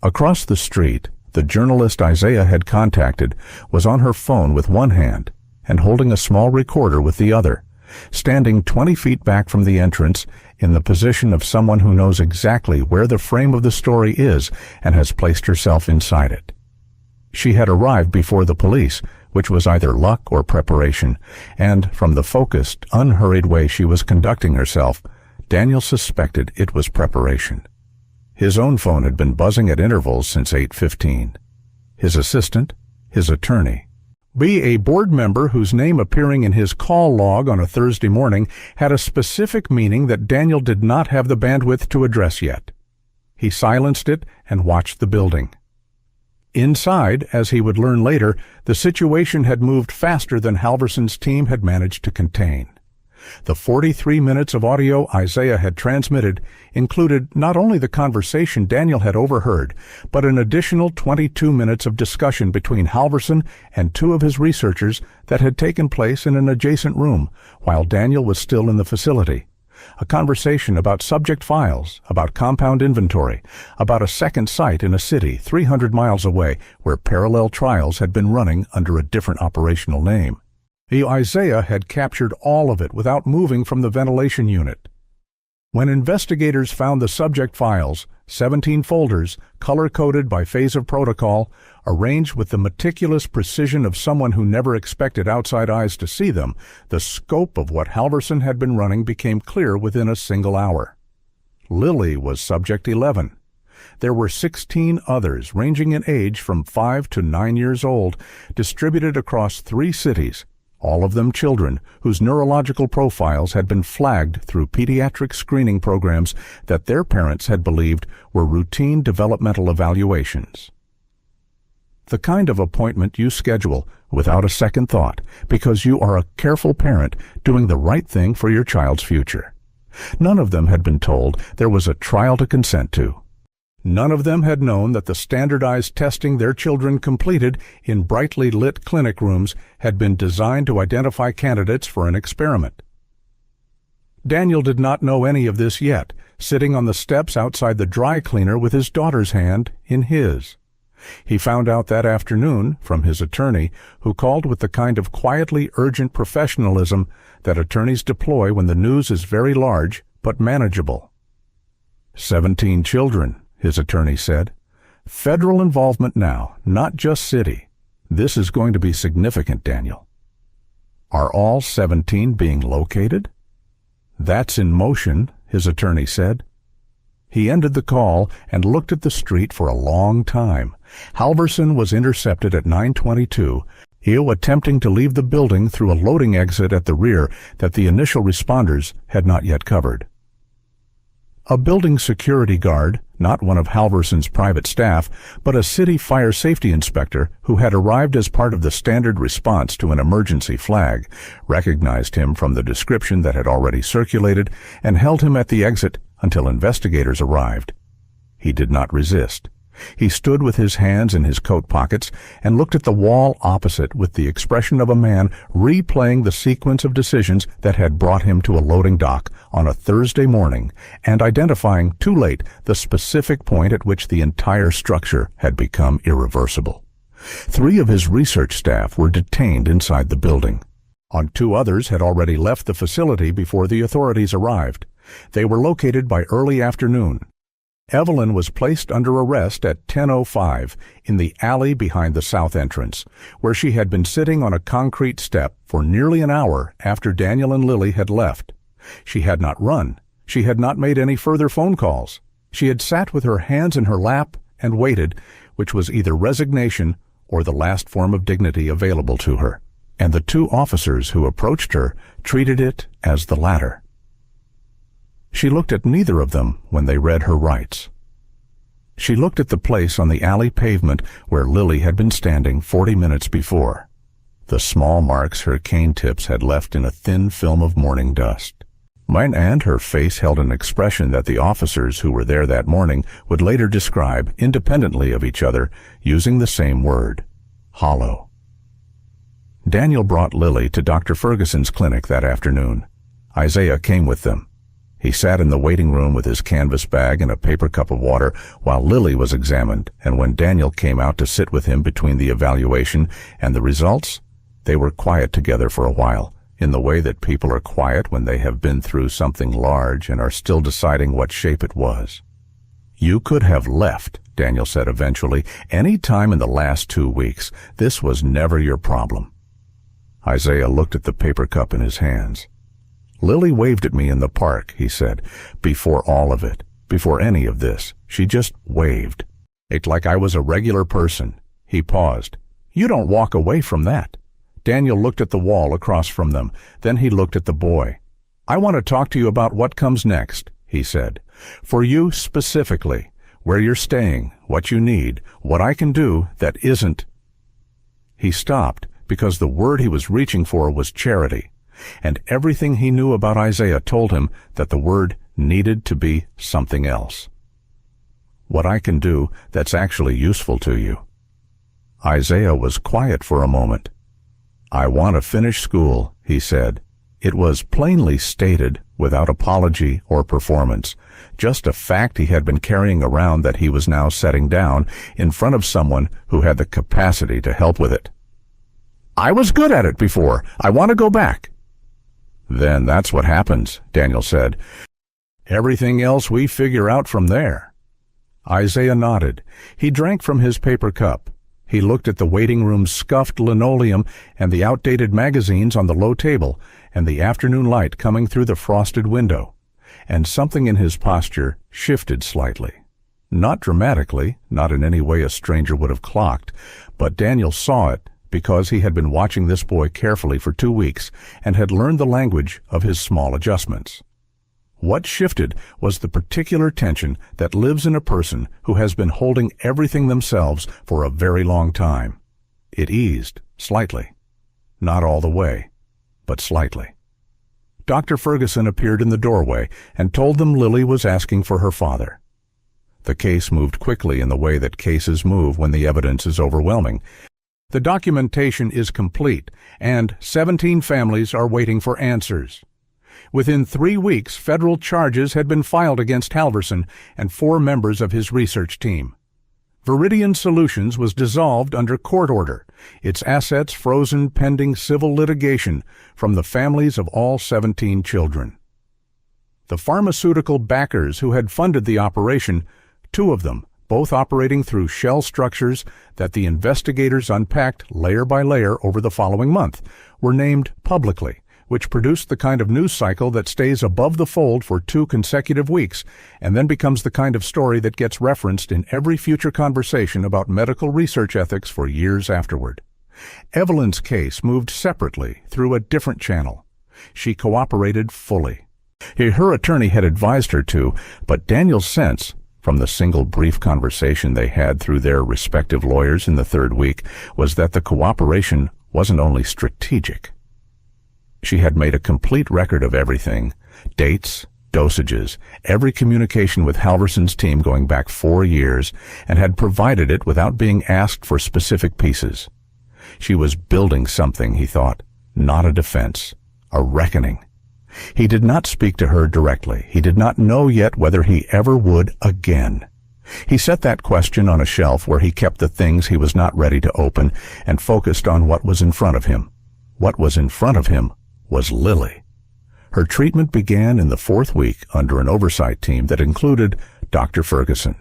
Across the street, the journalist Isaiah had contacted was on her phone with one hand and holding a small recorder with the other, standing 20 feet back from the entrance in the position of someone who knows exactly where the frame of the story is and has placed herself inside it. She had arrived before the police, which was either luck or preparation, and from the focused, unhurried way she was conducting herself, Daniel suspected it was preparation. His own phone had been buzzing at intervals since 8:15. His assistant, his attorney, be a board member whose name appearing in his call log on a Thursday morning had a specific meaning that Daniel did not have the bandwidth to address yet. He silenced it and watched the building. Inside, as he would learn later, the situation had moved faster than Halverson's team had managed to contain. The 43 minutes of audio Isaiah had transmitted included not only the conversation Daniel had overheard, but an additional 22 minutes of discussion between Halverson and 2 of his researchers that had taken place in an adjacent room while Daniel was still in the facility. A conversation about subject files, about compound inventory, about a second site in a city 300 miles away where parallel trials had been running under a different operational name. Isaiah had captured all of it without moving from the ventilation unit. When investigators found the subject files, 17 folders, color-coded by phase of protocol, arranged with the meticulous precision of someone who never expected outside eyes to see them, the scope of what Halverson had been running became clear within a single hour. Lily was subject 11. There were 16 others, ranging in age from 5 to 9 years old, distributed across 3 cities, all of them children whose neurological profiles had been flagged through pediatric screening programs that their parents had believed were routine developmental evaluations. The kind of appointment you schedule without a second thought because you are a careful parent doing the right thing for your child's future. None of them had been told there was a trial to consent to. None of them had known that the standardized testing their children completed in brightly lit clinic rooms had been designed to identify candidates for an experiment. Daniel did not know any of this yet, sitting on the steps outside the dry cleaner with his daughter's hand in his. He found out that afternoon from his attorney, who called with the kind of quietly urgent professionalism that attorneys deploy when the news is very large but manageable. 17 children, his attorney said. Federal involvement now, not just city. This is going to be significant, Daniel. Are all 17 being located? That's in motion, his attorney said. He ended the call and looked at the street for a long time. Halverson was intercepted at 9:22, attempting to leave the building through a loading exit at the rear that the initial responders had not yet covered. A building security guard, not one of Halverson's private staff, but a city fire safety inspector who had arrived as part of the standard response to an emergency flag, recognized him from the description that had already circulated and held him at the exit until investigators arrived. He did not resist. He stood with his hands in his coat pockets and looked at the wall opposite with the expression of a man replaying the sequence of decisions that had brought him to a loading dock on a Thursday morning and identifying too late the specific point at which the entire structure had become irreversible. 3 of his research staff were detained inside the building. 2 others had already left the facility before the authorities arrived. They were located by early afternoon. Evelyn was placed under arrest at 10:05 in the alley behind the south entrance, where she had been sitting on a concrete step for nearly an hour after Daniel and Lily had left. She had not run. She had not made any further phone calls. She had sat with her hands in her lap and waited, which was either resignation or the last form of dignity available to her, and the 2 officers who approached her treated it as the latter. She looked at neither of them when they read her rights. She looked at the place on the alley pavement where Lily had been standing 40 minutes before, the small marks her cane tips had left in a thin film of morning dust. And her face held an expression that the officers who were there that morning would later describe independently of each other using the same word: hollow. Daniel brought Lily to Dr. Ferguson's clinic that afternoon. Isaiah came with them. He sat in the waiting room with his canvas bag and a paper cup of water while Lily was examined, and when Daniel came out to sit with him between the evaluation and the results, they were quiet together for a while, in the way that people are quiet when they have been through something large and are still deciding what shape it was. "You could have left," Daniel said eventually, "any time in the last 2 weeks. This was never your problem." Isaiah looked at the paper cup in his hands. "Lily waved at me in the park," he said, "before all of it, before any of this. She just waved. It's like I was a regular person." He paused. "You don't walk away from that." Daniel looked at the wall across from them. Then he looked at the boy. "I want to talk to you about what comes next," he said. "For you specifically, where you're staying, what you need, what I can do that isn't—" He stopped because the word he was reaching for was charity. And everything he knew about Isaiah told him that the word needed to be something else. What I can do that's actually useful to you. Isaiah was quiet for a moment. "I want to finish school," he said. It was plainly stated, without apology or performance, just a fact he had been carrying around that he was now setting down in front of someone who had the capacity to help with it. "I was good at it before. I want to go back." "Then that's what happens," Daniel said. "Everything else we figure out from there." Isaiah nodded. He drank from his paper cup. He looked at the waiting room's scuffed linoleum and the outdated magazines on the low table and the afternoon light coming through the frosted window. And something in his posture shifted slightly. Not dramatically, not in any way a stranger would have clocked, but Daniel saw it because he had been watching this boy carefully for 2 weeks and had learned the language of his small adjustments. What shifted was the particular tension that lives in a person who has been holding everything themselves for a very long time. It eased, slightly. Not all the way, but slightly. Dr. Ferguson appeared in the doorway and told them Lily was asking for her father. The case moved quickly in the way that cases move when the evidence is overwhelming. The documentation is complete, and 17 families are waiting for answers. Within 3 weeks, federal charges had been filed against Halverson and 4 members of his research team. Viridian Solutions was dissolved under court order, its assets frozen pending civil litigation from the families of all 17 children. The pharmaceutical backers who had funded the operation, 2 of them, both operating through shell structures that the investigators unpacked layer by layer over the following month, were named publicly, which produced the kind of news cycle that stays above the fold for 2 consecutive weeks and then becomes the kind of story that gets referenced in every future conversation about medical research ethics for years afterward. Evelyn's case moved separately through a different channel. She cooperated fully. Her attorney had advised her to, but Daniel's sense, from the single brief conversation they had through their respective lawyers in the 3rd week, was that the cooperation wasn't only strategic. She had made a complete record of everything: dates, dosages, every communication with Halverson's team going back 4 years, and had provided it without being asked for specific pieces. She was building something, he thought, not a defense, a reckoning. He did not speak to her directly. He did not know yet whether he ever would again. He set that question on a shelf where he kept the things he was not ready to open and focused on what was in front of him. What was in front of him was Lily. Her treatment began in the 4th week under an oversight team that included Dr. Ferguson.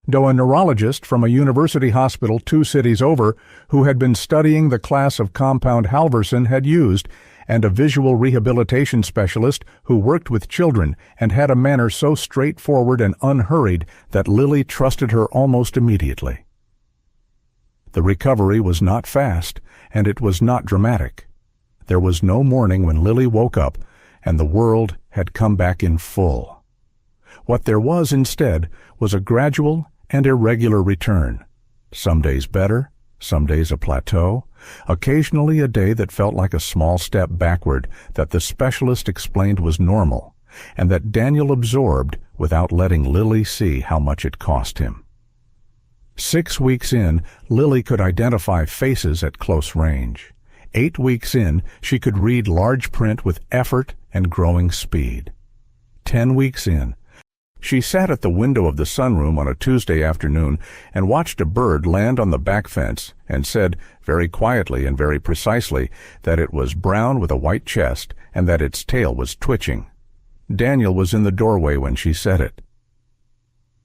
Though a neurologist from a university hospital 2 cities over who had been studying the class of compound Halverson had used, and a visual rehabilitation specialist who worked with children and had a manner so straightforward and unhurried that Lily trusted her almost immediately. The recovery was not fast, and it was not dramatic. There was no morning when Lily woke up and the world had come back in full. What there was instead was a gradual and irregular return. Some days better, some days a plateau, occasionally a day that felt like a small step backward that the specialist explained was normal, and that Daniel absorbed without letting Lily see how much it cost him. 6 weeks in, Lily could identify faces at close range. 8 weeks in, she could read large print with effort and growing speed. 10 weeks in, she sat at the window of the sunroom on a Tuesday afternoon and watched a bird land on the back fence and said, very quietly and very precisely, that it was brown with a white chest and that its tail was twitching. Daniel was in the doorway when she said it.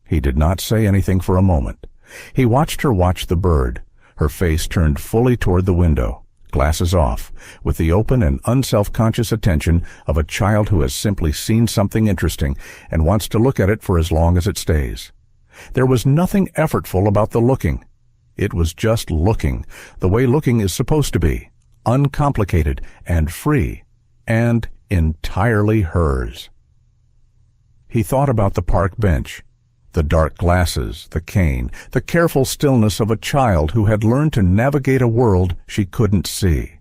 He did not say anything for a moment. He watched her watch the bird, her face turned fully toward the window, glasses off, with the open and unself-conscious attention of a child who has simply seen something interesting and wants to look at it for as long as it stays. There was nothing effortful about the looking. It was just looking, the way looking is supposed to be, uncomplicated and free, and entirely hers. He thought about the park bench, the dark glasses, the cane, the careful stillness of a child who had learned to navigate a world she couldn't see.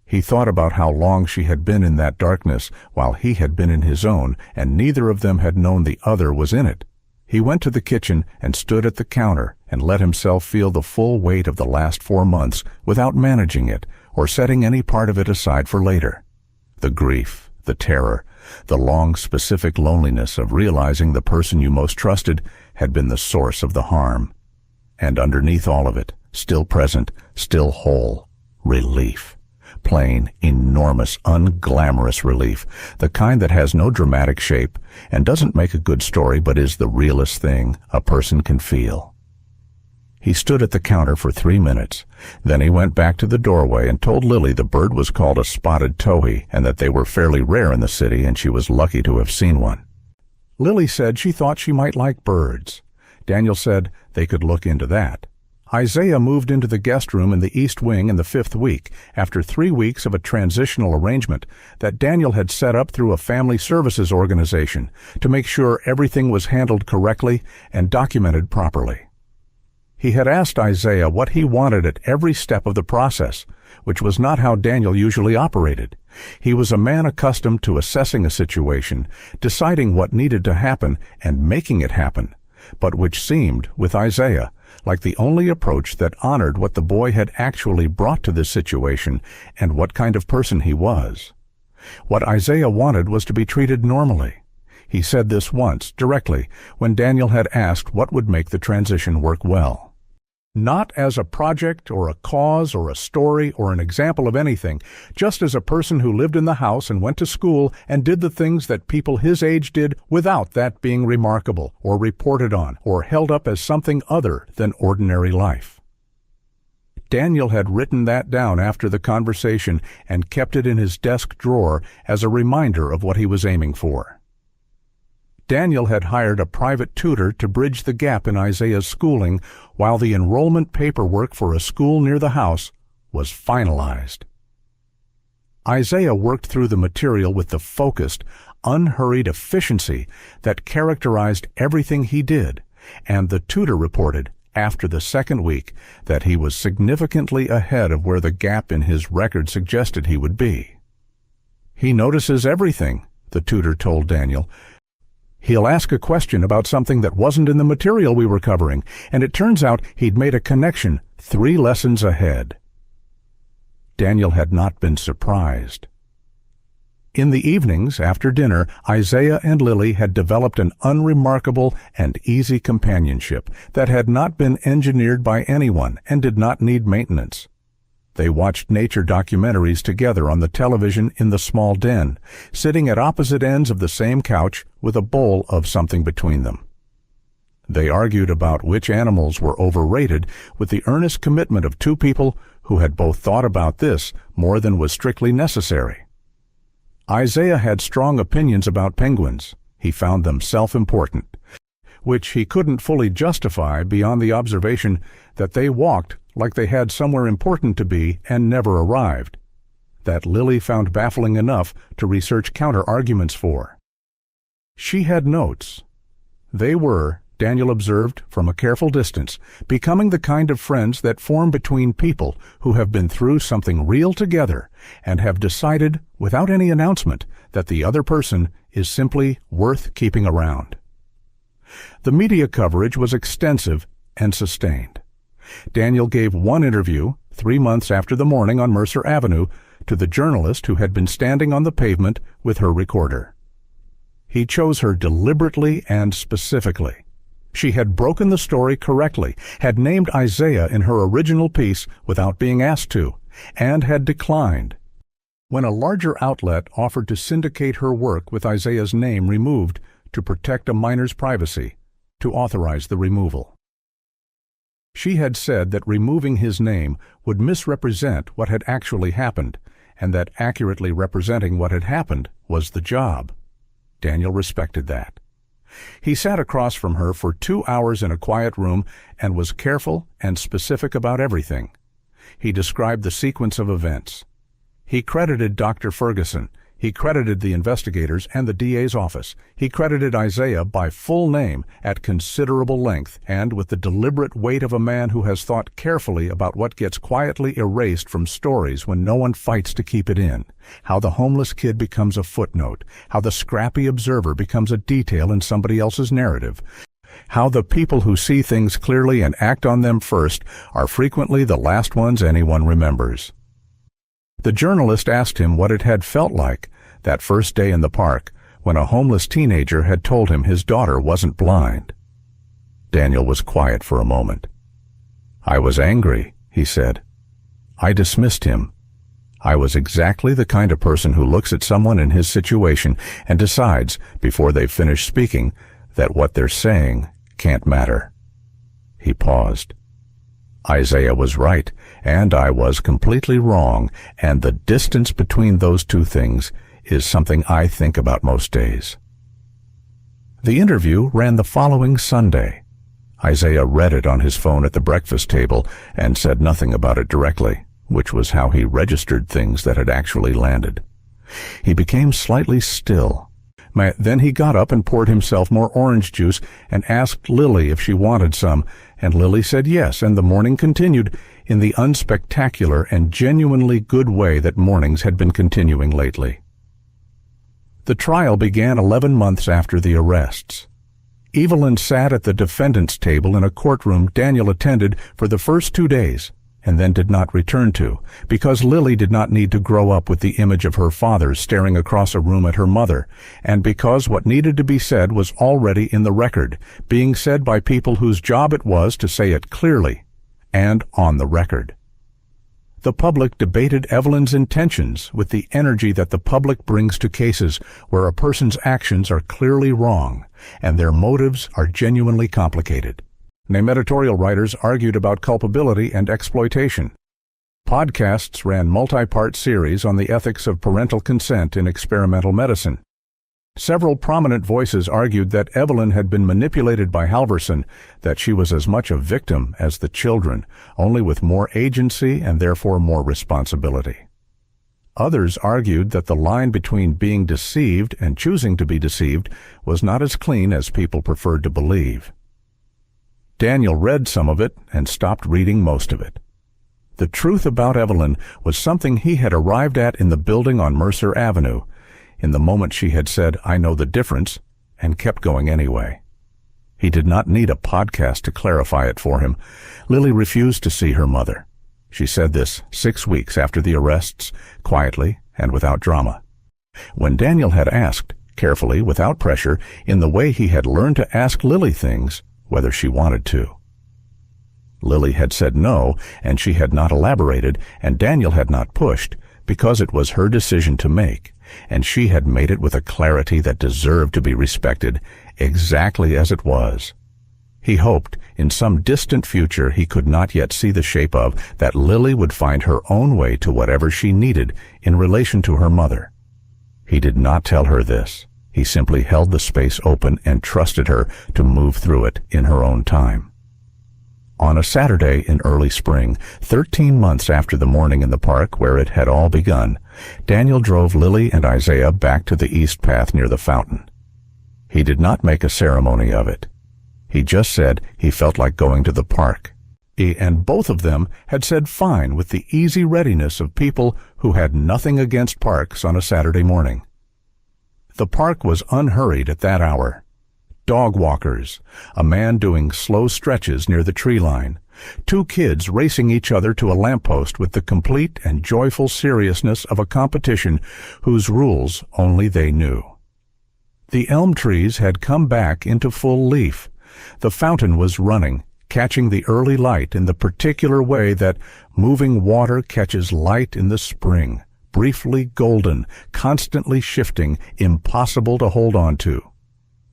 He thought about how long she had been in that darkness while he had been in his own, and neither of them had known the other was in it. He went to the kitchen and stood at the counter and let himself feel the full weight of the last 4 months without managing it or setting any part of it aside for later. The grief, the terror, the long specific loneliness of realizing the person you most trusted had been the source of the harm. And underneath all of it, still present, still whole, relief. Plain, enormous, unglamorous relief, the kind that has no dramatic shape and doesn't make a good story but is the realest thing a person can feel. He stood at the counter for 3 minutes. Then he went back to the doorway and told Lily the bird was called a spotted towhee and that they were fairly rare in the city and she was lucky to have seen one. Lily said she thought she might like birds. Daniel said they could look into that. Isaiah moved into the guest room in the East Wing in the 5th week after 3 weeks of a transitional arrangement that Daniel had set up through a family services organization to make sure everything was handled correctly and documented properly. He had asked Isaiah what he wanted at every step of the process, which was not how Daniel usually operated. He was a man accustomed to assessing a situation, deciding what needed to happen, and making it happen, but which seemed, with Isaiah, like the only approach that honored what the boy had actually brought to this situation and what kind of person he was. What Isaiah wanted was to be treated normally. He said this once, directly, when Daniel had asked what would make the transition work well. Not as a project or a cause or a story or an example of anything, just as a person who lived in the house and went to school and did the things that people his age did without that being remarkable or reported on or held up as something other than ordinary life. Daniel had written that down after the conversation and kept it in his desk drawer as a reminder of what he was aiming for. Daniel had hired a private tutor to bridge the gap in Isaiah's schooling while the enrollment paperwork for a school near the house was finalized. Isaiah worked through the material with the focused, unhurried efficiency that characterized everything he did, and the tutor reported, after the 2nd week, that he was significantly ahead of where the gap in his record suggested he would be. "He notices everything," the tutor told Daniel, He'll ask a question about something that wasn't in the material we were covering, and it turns out he'd made a connection 3 lessons ahead. Daniel had not been surprised. In the evenings, after dinner, Isaiah and Lily had developed an unremarkable and easy companionship that had not been engineered by anyone and did not need maintenance. They watched nature documentaries together on the television in the small den, sitting at opposite ends of the same couch with a bowl of something between them. They argued about which animals were overrated with the earnest commitment of 2 people who had both thought about this more than was strictly necessary. Isaiah had strong opinions about penguins. He found them self-important, which he couldn't fully justify beyond the observation that they walked like they had somewhere important to be and never arrived. That Lily found baffling enough to research counter-arguments for. She had notes. They were, Daniel observed from a careful distance, becoming the kind of friends that form between people who have been through something real together and have decided, without any announcement, that the other person is simply worth keeping around. The media coverage was extensive and sustained. Daniel gave one interview 3 months after the morning on Mercer Avenue to the journalist who had been standing on the pavement with her recorder. He chose her deliberately and specifically. She had broken the story correctly, had named Isaiah in her original piece without being asked to, and had declined. When a larger outlet offered to syndicate her work with Isaiah's name removed to protect a minor's privacy, to authorize the removal. She had said that removing his name would misrepresent what had actually happened, and that accurately representing what had happened was the job. Daniel respected that. He sat across from her for 2 hours in a quiet room and was careful and specific about everything. He described the sequence of events. He credited Dr. Ferguson. He credited the investigators and the DA's office. He credited Isaiah by full name at considerable length and with the deliberate weight of a man who has thought carefully about what gets quietly erased from stories when no one fights to keep it in, how the homeless kid becomes a footnote, how the scrappy observer becomes a detail in somebody else's narrative, how the people who see things clearly and act on them first are frequently the last ones anyone remembers. The journalist asked him what it had felt like that first day in the park when a homeless teenager had told him his daughter wasn't blind. Daniel was quiet for a moment. "I was angry," he said. "I dismissed him. I was exactly the kind of person who looks at someone in his situation and decides, before they've finished speaking, that what they're saying can't matter." He paused. Isaiah was right, and I was completely wrong, and the distance between those 2 things is something I think about most days. The interview ran the following Sunday. Isaiah read it on his phone at the breakfast table and said nothing about it directly, which was how he registered things that had actually landed. He became slightly still. Then he got up and poured himself more orange juice and asked Lily if she wanted some, and Lily said yes, and the morning continued in the unspectacular and genuinely good way that mornings had been continuing lately. The trial began 11 months after the arrests. Evelyn sat at the defendant's table in a courtroom Daniel attended for the first 2 days, and then did not return to, because Lily did not need to grow up with the image of her father staring across a room at her mother, and because what needed to be said was already in the record, being said by people whose job it was to say it clearly and on the record. The public debated Evelyn's intentions with the energy that the public brings to cases where a person's actions are clearly wrong and their motives are genuinely complicated. Name editorial writers argued about culpability and exploitation. Podcasts ran multi-part series on the ethics of parental consent in experimental medicine. Several prominent voices argued that Evelyn had been manipulated by Halverson, that she was as much a victim as the children, only with more agency and therefore more responsibility. Others argued that the line between being deceived and choosing to be deceived was not as clean as people preferred to believe. Daniel read some of it and stopped reading most of it. The truth about Evelyn was something he had arrived at in the building on Mercer Avenue, in the moment she had said, "I know the difference," and kept going anyway. He did not need a podcast to clarify it for him. Lily refused to see her mother. She said this 6 weeks after the arrests, quietly and without drama. When Daniel had asked, carefully, without pressure, in the way he had learned to ask Lily things, whether she wanted to. Lily had said no, and she had not elaborated, and Daniel had not pushed, because it was her decision to make, and she had made it with a clarity that deserved to be respected, exactly as it was. He hoped, in some distant future he could not yet see the shape of, that Lily would find her own way to whatever she needed in relation to her mother. He did not tell her this. He simply held the space open and trusted her to move through it in her own time. On a Saturday in early spring, 13 months after the morning in the park where it had all begun, Daniel drove Lily and Isaiah back to the east path near the fountain. He did not make a ceremony of it. He just said he felt like going to the park. And both of them had said fine with the easy readiness of people who had nothing against parks on a Saturday morning. The park was unhurried at that hour. Dog walkers, a man doing slow stretches near the tree line, 2 kids racing each other to a lamppost with the complete and joyful seriousness of a competition whose rules only they knew. The elm trees had come back into full leaf. The fountain was running, catching the early light in the particular way that moving water catches light in the spring, briefly golden, constantly shifting, impossible to hold on to.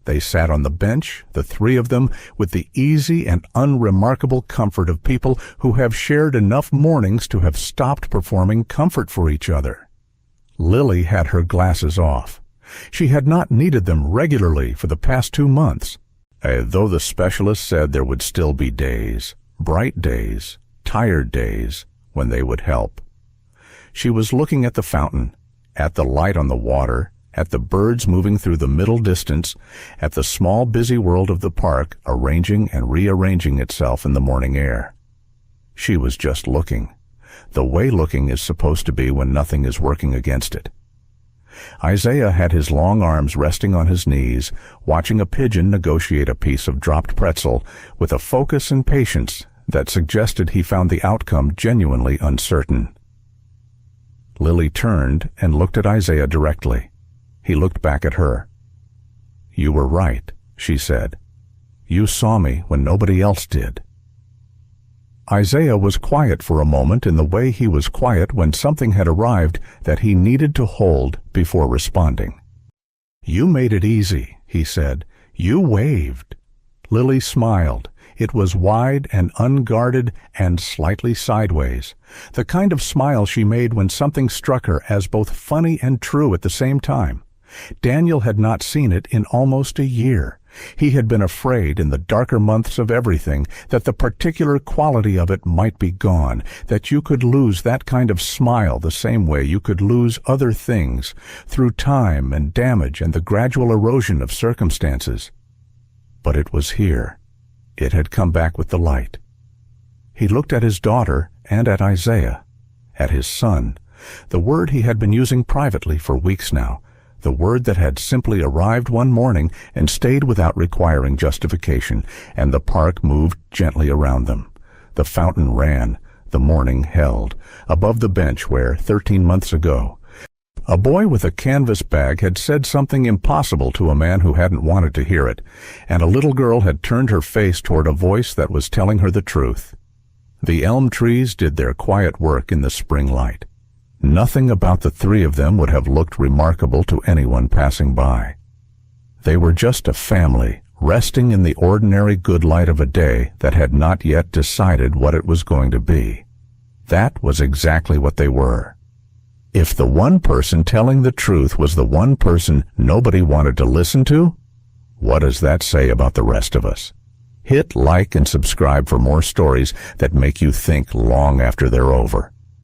They sat on the bench, the 3 of them, with the easy and unremarkable comfort of people who have shared enough mornings to have stopped performing comfort for each other. Lily had her glasses off. She had not needed them regularly for the past 2 months, though the specialist said there would still be days, bright days, tired days, when they would help. She was looking at the fountain, at the light on the water, at the birds moving through the middle distance, at the small busy world of the park arranging and rearranging itself in the morning air. She was just looking, the way looking is supposed to be when nothing is working against it. Isaiah had his long arms resting on his knees, watching a pigeon negotiate a piece of dropped pretzel with a focus and patience that suggested he found the outcome genuinely uncertain. Lily turned and looked at Isaiah directly. He looked back at her. "You were right," she said. "You saw me when nobody else did." Isaiah was quiet for a moment in the way he was quiet when something had arrived that he needed to hold before responding. "You made it easy," he said. "You waved." Lily smiled. It was wide and unguarded and slightly sideways, the kind of smile she made when something struck her as both funny and true at the same time. Daniel had not seen it in almost a year. He had been afraid in the darker months of everything that the particular quality of it might be gone, that you could lose that kind of smile the same way you could lose other things, through time and damage and the gradual erosion of circumstances. But it was here. It had come back with the light. He looked at his daughter and at Isaiah, at his son, the word he had been using privately for weeks now, the word that had simply arrived one morning and stayed without requiring justification, and the park moved gently around them. The fountain ran, the morning held, above the bench where, 13 months ago, a boy with a canvas bag had said something impossible to a man who hadn't wanted to hear it, and a little girl had turned her face toward a voice that was telling her the truth. The elm trees did their quiet work in the spring light. Nothing about the 3 of them would have looked remarkable to anyone passing by. They were just a family, resting in the ordinary good light of a day that had not yet decided what it was going to be. That was exactly what they were. If the one person telling the truth was the one person nobody wanted to listen to, what does that say about the rest of us? Hit like and subscribe for more stories that make you think long after they're over.